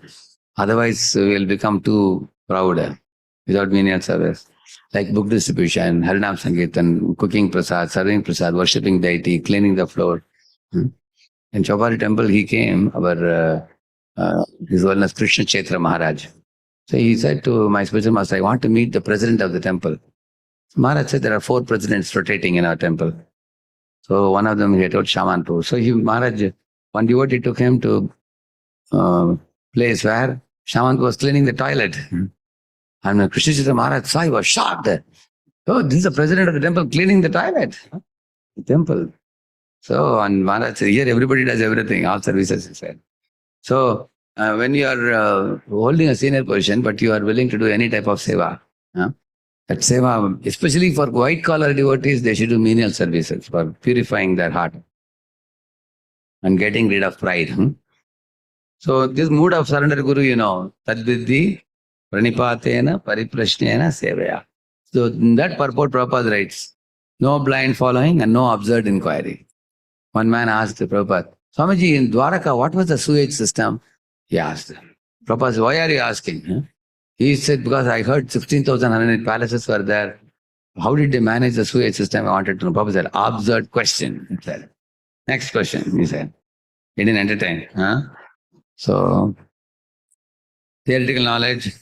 Otherwise, we'll become too proud without menial service. Like book distribution, Harinam Sankirtan, cooking prasad, serving prasad, worshipping deity, cleaning the floor. In Chowpari temple, he came, His Holiness Krishna Chetra Maharaj. So he said to my spiritual master, I want to meet the president of the temple. So Maharaj said there are 4 presidents rotating in our temple. So one of them he told Shamanpur. So Maharaj, one devotee took him to place where Shamanpur was cleaning the toilet. And Krishna Chetra Maharaj saw, he was shocked. Oh, this is the president of the temple cleaning the toilet. The temple. So, and Maharaj said, here everybody does everything, all services, he said. So, when you are holding a senior position, but you are willing to do any type of seva, that seva, especially for white collar devotees, they should do menial services for purifying their heart and getting rid of pride. So, this mood of surrender Guru, Tadviddhi Pranipatena pariprashnena sevaya. So in that purport, Prabhupada writes, no blind following and no absurd inquiry. One man asked Prabhupada, Swamiji, in Dwaraka, what was the sewage system? He asked. Prabhupada said, why are you asking? Huh? He said, because I heard 16,100 palaces were there. How did they manage the sewage system? I wanted to know. Prabhupada said, absurd question. He said, next question, he said. He didn't entertain. Huh? So, theoretical knowledge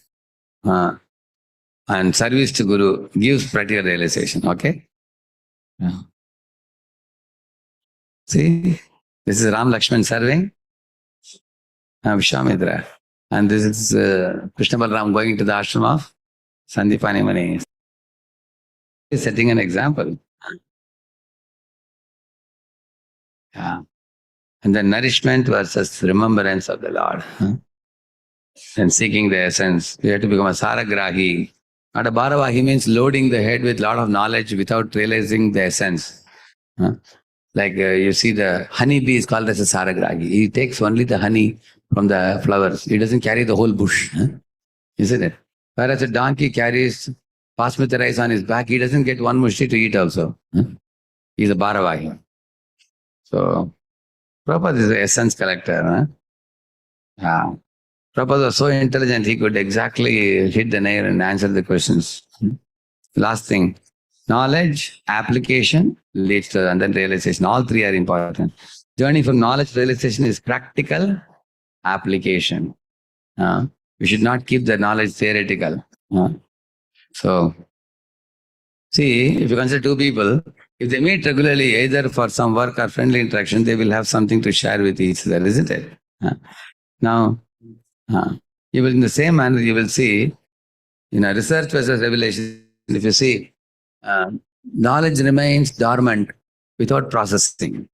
and service to Guru gives practical realization. Okay? Yeah. See, this is Ram Lakshman serving Vishwamitra. And this is Krishna Balaram going to the ashram of Sandipani Mani. He's setting an example. Yeah. And then nourishment versus remembrance of the Lord. And seeking the essence. You have to become a Saragrahi. Not a Bharavahi means loading the head with a lot of knowledge without realizing the essence. Like you see the honeybee is called as a Saragrahi. He takes only the honey from the flowers. He doesn't carry the whole bush. Isn't it? Whereas a donkey carries basmati rice on his back, he doesn't get one mushti to eat also. He's a Bharavahi. So, Prabhupada is the essence collector. Yeah. Prabhupada was so intelligent, he could exactly hit the nail and answer the questions. Last thing, knowledge, application leads to and then realization. All three are important. Journey from knowledge to realization is practical application. We should not keep the knowledge theoretical. So, see, if you consider two people, if they meet regularly, either for some work or friendly interaction, they will have something to share with each other, isn't it? Now, you will, in the same manner, you will see, research versus revelation, if you see, knowledge remains dormant without processing.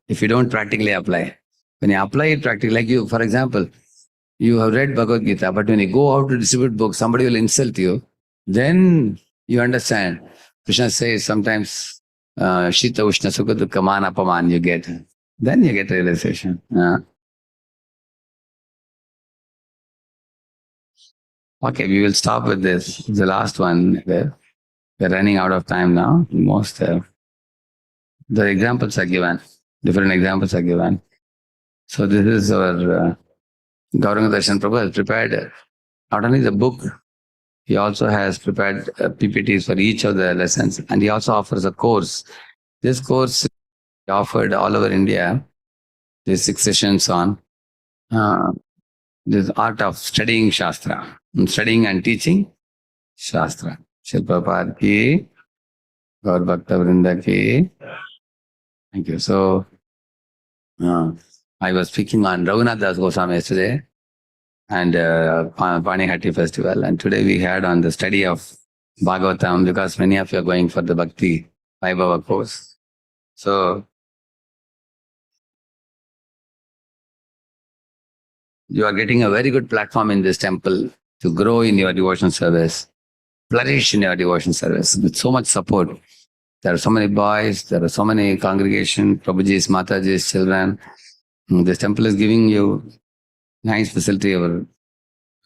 If you don't practically apply. When you apply it practically, like you, for example, you have read Bhagavad Gita, but when you go out to distribute books, somebody will insult you, then you understand. Krishna says sometimes, Shita Ushna Sukha Dukkha Man Apaman you get. Then you get realization. Okay, we will stop with this. The last one. We're running out of time now. Most the examples are given. Different examples are given. So this is our Gauranga Darshan Prabhu has prepared not only the book, he also has prepared PPTs for each of the lessons, and he also offers a course. This course is offered all over India. There's 6 sessions on this art of studying Shastra, studying and teaching Shastra. Shilpa Prabhupada ki, Gaur Bhakta Vrinda ki. Thank you. So, I was speaking on Raghunath Das Goswami yesterday and Panihati festival, and today we had on the study of Bhagavatam, because many of you are going for the Bhakti Vaibhava course. So, you are getting a very good platform in this temple to grow in your devotion service, flourish in your devotion service with so much support. There are so many boys, there are so many congregation, Prabhuji's, Mataji's children. This temple is giving you nice facility. Our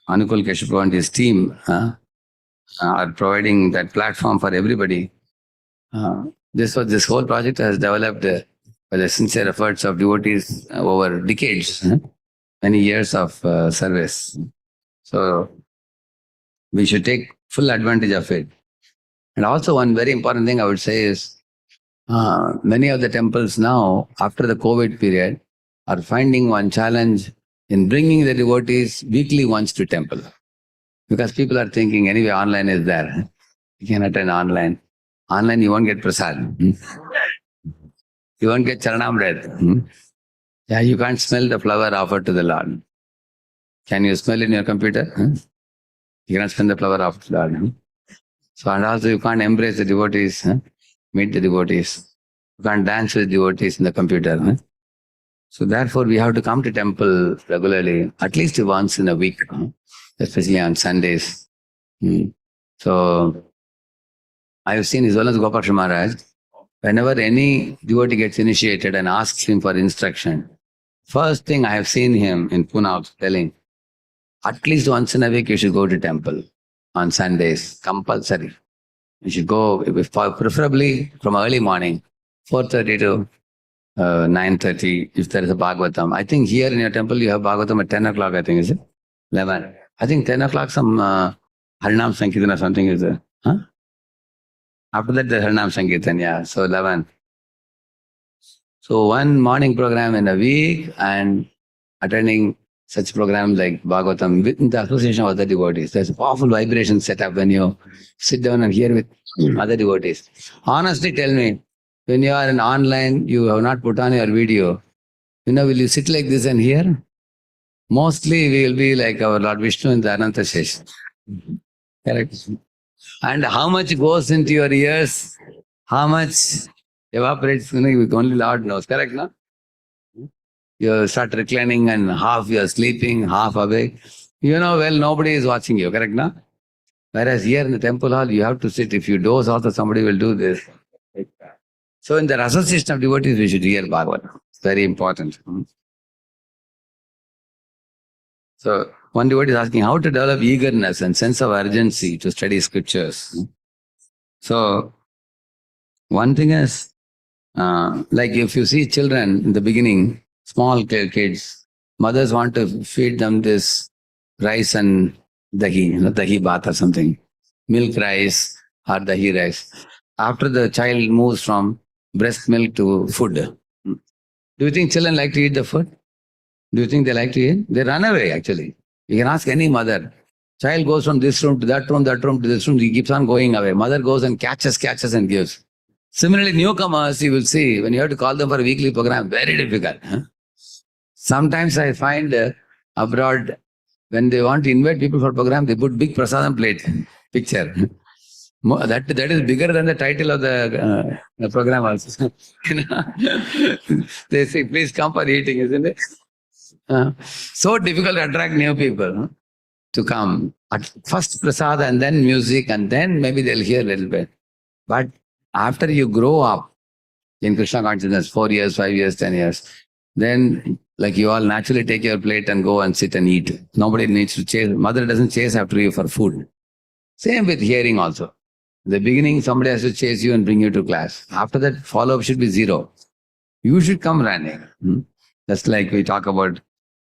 Anukul Keshav and his team are providing that platform for everybody. This whole project has developed by the sincere efforts of devotees over decades, many years of service. So we should take full advantage of it. And also one very important thing I would say is, many of the temples now, after the COVID period, are finding one challenge in bringing the devotees weekly once to temple. Because people are thinking, anyway, online is there. You can attend online. Online, you won't get prasad. You won't get charanamrit. Yeah, you can't smell the flower offered to the Lord. Can you smell in your computer? You cannot smell the flower offered to the Lord. So, and also you can't embrace the devotees, meet the devotees. You can't dance with devotees in the computer. So therefore, we have to come to temple regularly, at least once in a week, especially on Sundays. So I have seen His Holiness Gopal Maharaj, whenever any devotee gets initiated and asks him for instruction, first thing I have seen him in Pune telling, At least once in a week, you should go to temple on Sundays, compulsory. You should go, preferably from early morning, 4:30 to 9:30, if there is a Bhagavatam. I think here in your temple, you have Bhagavatam at 10 o'clock, I think, is it? 11. I think 10 o'clock, some Harinam Sankirtan or something is there. Huh? After that, the Harinam Sankirtan, yeah. So 11. So one morning program in a week and attending such programs like Bhagavatam with the association of other devotees. There's a powerful vibration set up when you sit down and hear with other devotees. Honestly, tell me, when you are in online, you have not put on your video, will you sit like this and hear? Mostly we will be like our Lord Vishnu in the Ananta Shesh. Correct. And how much goes into your ears, how much evaporates, only Lord knows. Correct, no? You start reclining and half you are sleeping, half awake. Well, nobody is watching you. Correct, no? Whereas here in the temple hall, you have to sit. If you doze also, somebody will do this. So in the association of devotees, we should hear Bhagavatam. It's very important. So one devotee is asking how to develop eagerness and sense of urgency to study scriptures. So one thing is, like if you see children in the beginning, small kids, mothers want to feed them this rice and dahi, dahi bath or something, milk rice or dahi rice. After the child moves from breast milk to food, do you think children like to eat the food? Do you think they like to eat? They run away, actually. You can ask any mother. Child goes from this room to that room to this room. He keeps on going away. Mother goes and catches and gives. Similarly, newcomers, you will see, when you have to call them for a weekly program, very difficult. Huh? Sometimes I find abroad, when they want to invite people for a program, they put big prasadam plate picture. That is bigger than the title of the program also. They say, please come for eating, isn't it? So difficult to attract new people to come. At first prasad and then music and then maybe they'll hear a little bit. But after you grow up in Krishna consciousness, 4 years, 5 years, 10 years, then like you all naturally take your plate and go and sit and eat. Nobody needs to chase. Mother doesn't chase after you for food. Same with hearing also. In the beginning, somebody has to chase you and bring you to class. After that, follow-up should be zero. You should come running. That's like we talk about.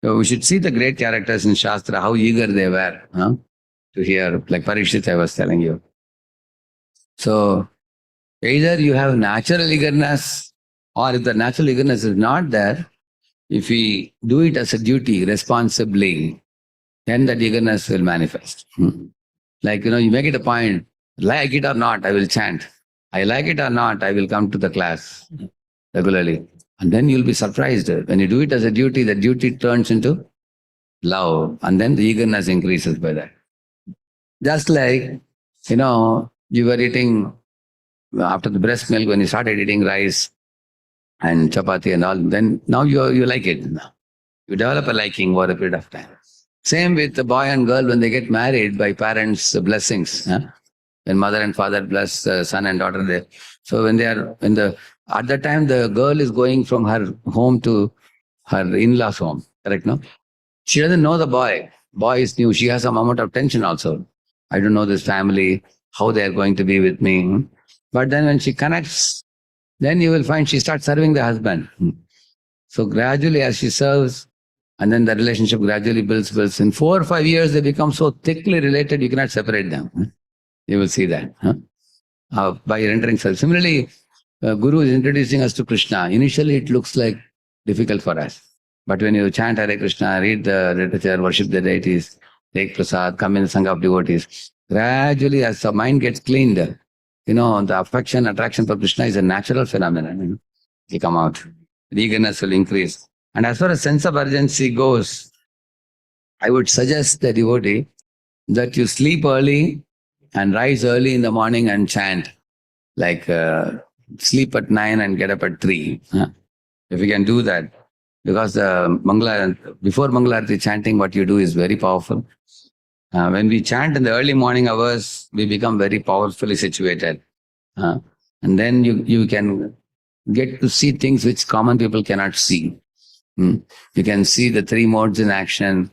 We should see the great characters in Shastra, how eager they were to hear, like Parikshit I was telling you. So, either you have natural eagerness, or if the natural eagerness is not there, if we do it as a duty, responsibly, then that eagerness will manifest. Like, you make it a point, like it or not, I will chant. I like it or not, I will come to the class regularly. And then you'll be surprised. When you do it as a duty, the duty turns into love. And then the eagerness increases by that. Just like, you were eating, after the breast milk, when you started eating rice and chapati and all, then now you like it. You develop a liking over a period of time. Same with the boy and girl when they get married by parents' blessings. When mother and father bless son and daughter there. So when they are at that time the girl is going from her home to her in-laws home, correct, no? She doesn't know the boy. Boy is new. She has some amount of tension also. I don't know this family, how they are going to be with me. But then when she connects, then you will find she starts serving the husband. So gradually as she serves, and then the relationship gradually builds. In 4 or 5 years, they become so thickly related, you cannot separate them. You will see that by rendering service. Similarly, Guru is introducing us to Krishna. Initially, it looks like difficult for us. But when you chant Hare Krishna, read the literature, worship the deities, take prasad, come in the Sangha of devotees, gradually as the mind gets cleaned, the affection, attraction for Krishna is a natural phenomenon. It will come out. The eagerness will increase. And as far as sense of urgency goes, I would suggest the devotee that you sleep early and rise early in the morning and chant. Like sleep at 9 and get up at 3. If you can do that, because before Mangalarti chanting, what you do is very powerful. When we chant in the early morning hours, we become very powerfully situated. And then you can get to see things which common people cannot see. You can see the 3 modes in action.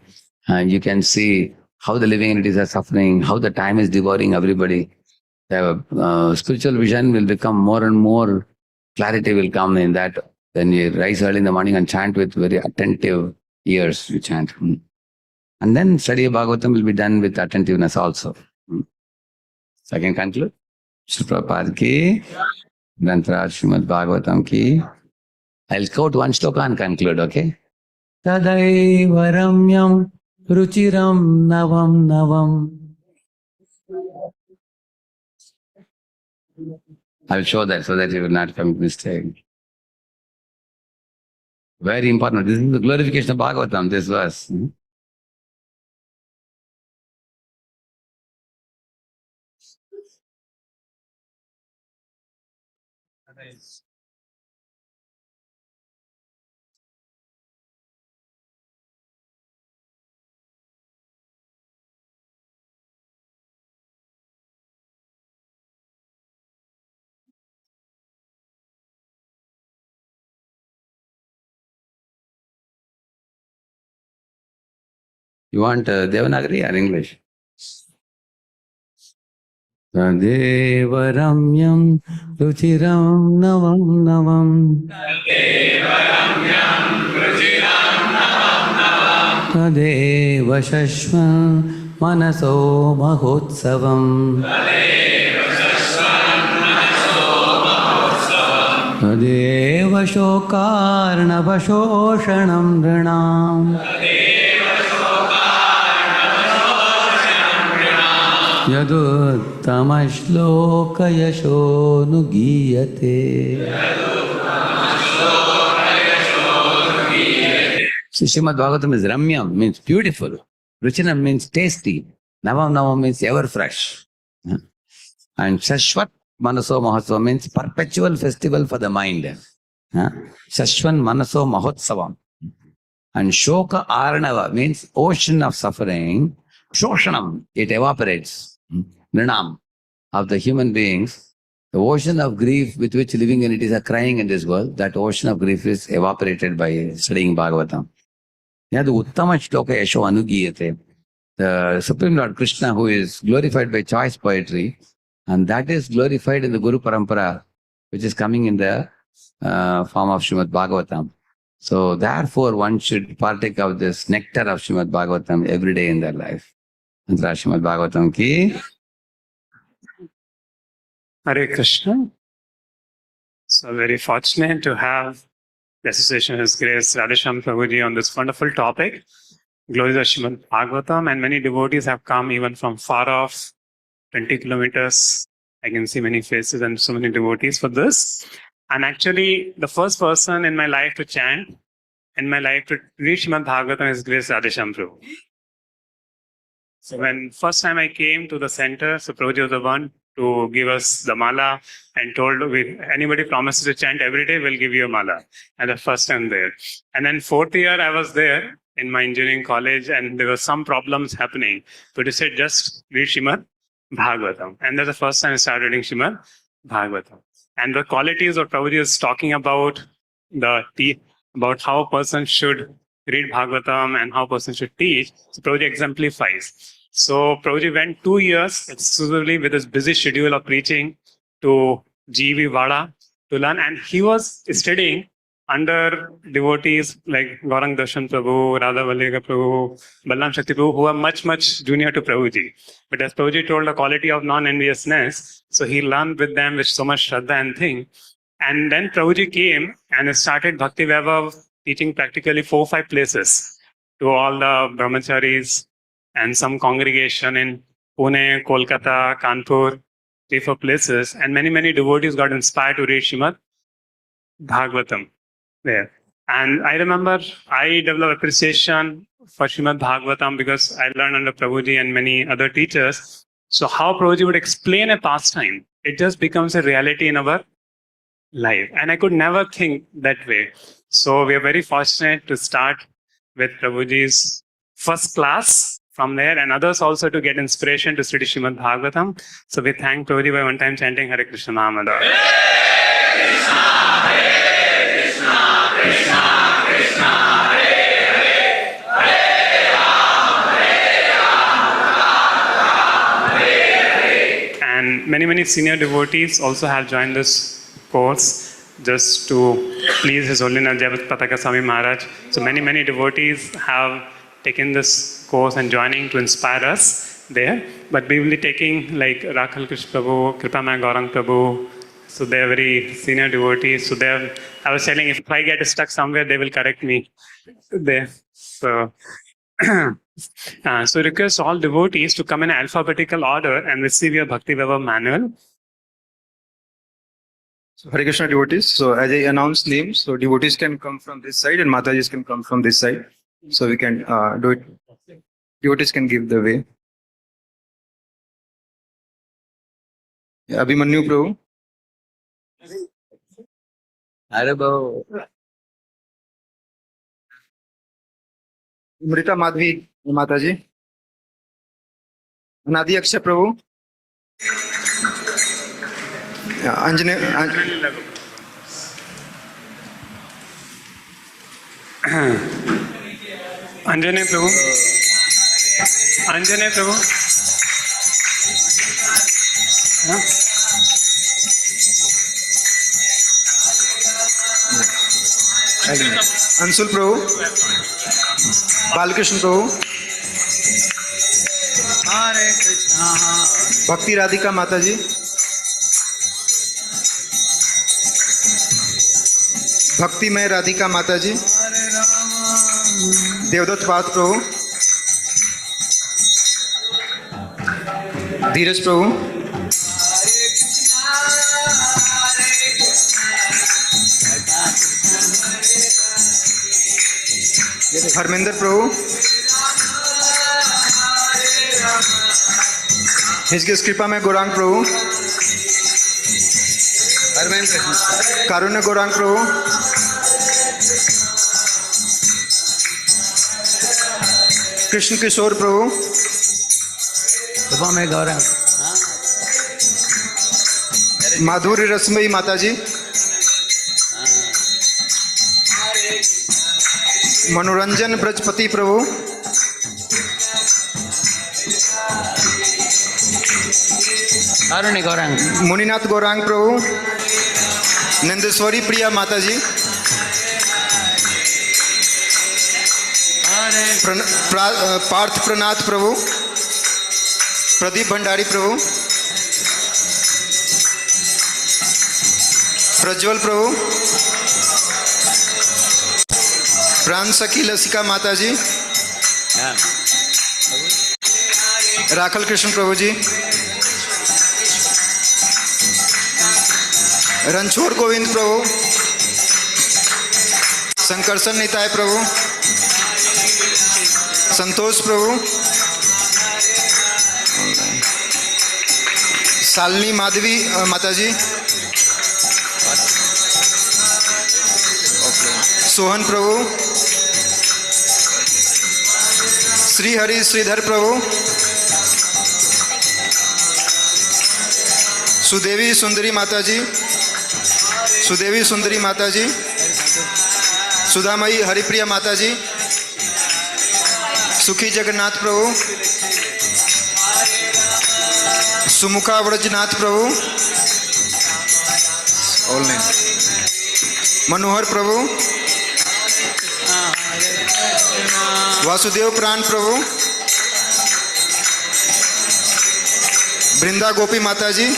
You can see how the living entities are suffering, how the time is devouring everybody. The spiritual vision will become more and more, clarity will come in that. Then you rise early in the morning and chant with very attentive ears, you chant. And then study of Bhagavatam will be done with attentiveness also. So I can conclude. Shri Prabhupada ki, Grantaraj Srimad Bhagavatam ki. I'll quote one shloka and conclude, okay? Tadaiva ramyam ruchiram navam navam. I'll show that so that you will not commit mistake. Very important. This is the glorification of Bhagavatam, this verse. You want Devanagari or English? Tadeva ramyam ruchiram navam navam. Tadeva shashma manaso mahotsavam. Tadeva shokarnava shoshanam rinam. Yaduttama yasho nugiyate. So Srimad Bhagavatam is Ramyam, means beautiful. Ruchinam means tasty. Navam Navam means ever fresh. And Shashvat Manaso Mahotsavam means perpetual festival for the mind. Shashvan Manaso Mahotsavam. And Shoka Arnava means ocean of suffering. Shoshanam, it evaporates. Nrinam, of the human beings. The ocean of grief with which living entities are crying in this world, that ocean of grief is evaporated by studying Bhagavatam. Yeah, the Uttama Shloka Yasho Anugiyate. The Supreme Lord Krishna, who is glorified by choice poetry, and that is glorified in the Guru Parampara, which is coming in the form of Srimad Bhagavatam. So therefore, one should partake of this nectar of Srimad Bhagavatam every day in their life. Mantra Srimad Bhagavatam ki.
Hare Krishna. So very fortunate to have the Association of His Grace Radheshyam Prabhuji on this wonderful topic, Glories of Srimad Bhagavatam, and many devotees have come even from far off, 20 kilometers. I can see many faces and so many devotees for this. And actually, the first person in my life to chant, in my life to read Srimad Bhagavatam is Grace Radheshyam Prabhu. So when first time I came to the center, so Prabhuji was the one to give us the mala and told anybody promises to chant every day, we'll give you a mala. And the first time there. And then fourth year I was there in my engineering college and there were some problems happening. But he said, just read Srimad Bhagavatam. And that's the first time I started reading Srimad Bhagavatam. And the qualities of Prabhuji is talking about about how a person should read Bhagavatam and how a person should teach. So Prabhuji exemplifies. So Prabhuji went 2 years exclusively with his busy schedule of preaching to G.V. Vada to learn. And he was studying under devotees like Gaurang Darshan Prabhu, Radha Vallega Prabhu, Balram Shakti Prabhu, who are much, much junior to Prabhuji. But as Prabhuji told, the quality of non-enviousness, so he learned with them with so much Shraddha and thing. And then Prabhuji came and started Bhakti Vaibhav, teaching practically 4 or 5 places to all the brahmacharis and some congregation in Pune, Kolkata, Kanpur, 3 or 4 places. And many, many devotees got inspired to read Srimad Bhagavatam there. And I remember I developed appreciation for Srimad Bhagavatam because I learned under Prabhuji and many other teachers. So how Prabhuji would explain a pastime, it just becomes a reality in our life. And I could never think that way. So we are very fortunate to start with Prabhuji's first class from there and others also to get inspiration to study Srimad Bhagavatam. So we thank Prabhuji by one time chanting Hare Krishna Mahamandra. many senior devotees also have joined this course just to please His Holiness Jagat Pataka Swami Maharaj. So many devotees have taken this course and joining to inspire us there. But we will be taking like Rakhal Krishna Prabhu, Kripamay Gaurang Prabhu. So they are very senior devotees. So I was telling if I get stuck somewhere, they will correct me there. So, so request all devotees to come in alphabetical order and receive your Bhakti Vaibhav manual.
So Hare Krishna devotees. So as I announced names, so devotees can come from this side and Matajis can come from this side. So we can do it. Devotees can give the way. Yeah, Abhimanyu Prabhu.
Haribo.
Amrita Madhvi Mataji. Anadi Akshay Prabhu. Yeah, Anjane.
Anjane Prabhu. Anjane Prabhu. Huh?
Ansul Prabhu. Balkrishna Prabhu. Bhakti Radhika Mataji. Bhakti May Radhika Mataji. Devdutt Path Prabhu. Dheeraj Prabhu. Harminder Prabhu. His Kripa Mein Gaurang Prabhu. Karunya Gaurang Prabhu. Krishna Kishore Prabhu.
Kripamay Gaurang.
Madhuri Rasmai Mataji. Manoranjan Brajpati Prabhu.
Karunya Gaurang.
Muninath Gaurang Prabhu. Nandeswari Priya Mataji. Parth Pranath Prabhu. Pradeep Bhandari Prabhu. Prajwal Prabhu. Pran Saki Lasika Mataji. Rakhal Krishna Prabhu ji. Ranchor Govind Prabhu. Sankarsan Nitai Prabhu. Santosh Prabhu. Salini Madhvi Mataji. Sohan Prabhu. Sri Hari Sridhar Prabhu. Sudevi Sundari Mataji. Sudevi Sundari Mataji. Sudhamayi Haripriya Mataji. Sukhi Jagannath Prabhu. Sumukha Vrajnath Prabhu. All name. Manohar Prabhu. Vasudev Pran Prabhu. Brinda Gopi Mataji.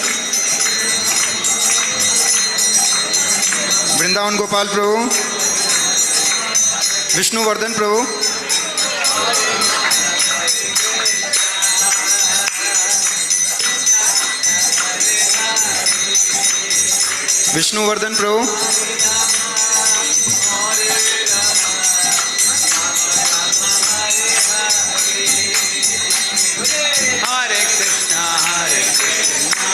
Vrindavan Gopal Prabhu. Vishnu Vardhan Prabhu. Vishnu Vardhan Prabhu.
Hare Krishna, Hare Krishna.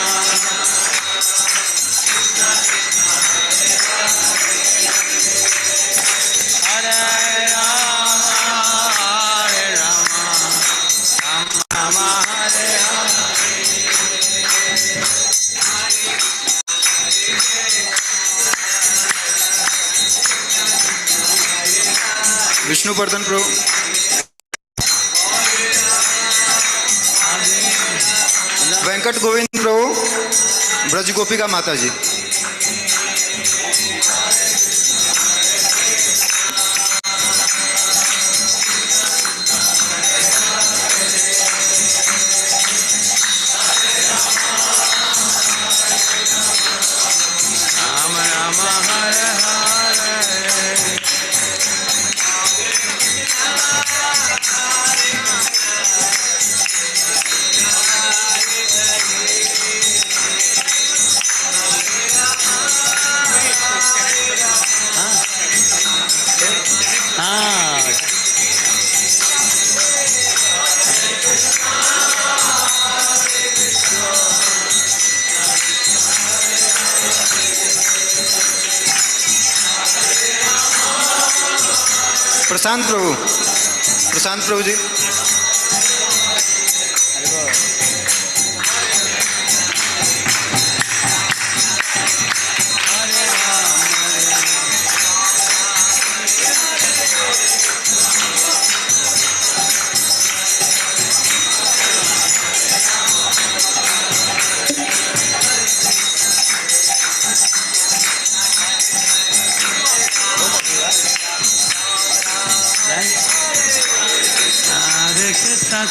Hare Rama, Hare Rama, Rama Hare
Vishnu Vardhan Prabhu. Venkat Govind Prabhu. Braj गोपिका माता जी. प्रशांत प्रभु जी.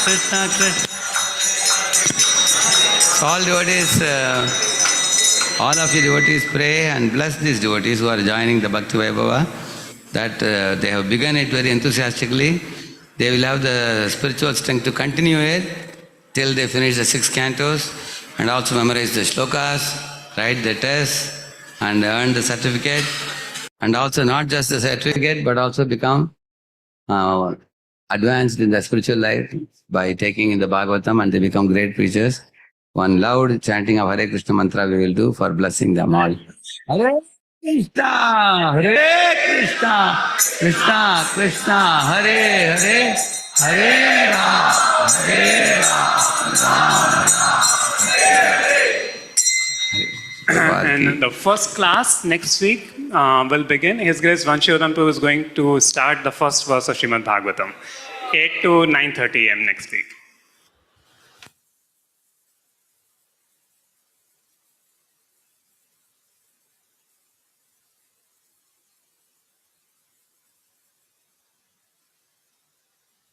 Krishna, Krishna. So all devotees, all of you devotees pray and bless these devotees who are joining the Bhakti Vaibhava, that they have begun it very enthusiastically. They will have the spiritual strength to continue it till they finish the 6 cantos and also memorize the shlokas, write the tests and earn the certificate. And also not just the certificate but also become advanced in the spiritual life by taking in the Bhagavatam, and they become great preachers. One loud chanting of Hare Krishna mantra we will do for blessing them all. Hare Krishna, Hare Krishna, Krishna Krishna, Hare Hare, Hare Rama, Hare Rama,
And the first class next week will begin. His Grace Vanshivadam Prabhu is going to start the first verse of Srimad Bhagavatam, 8 to 9:30 a.m. next week.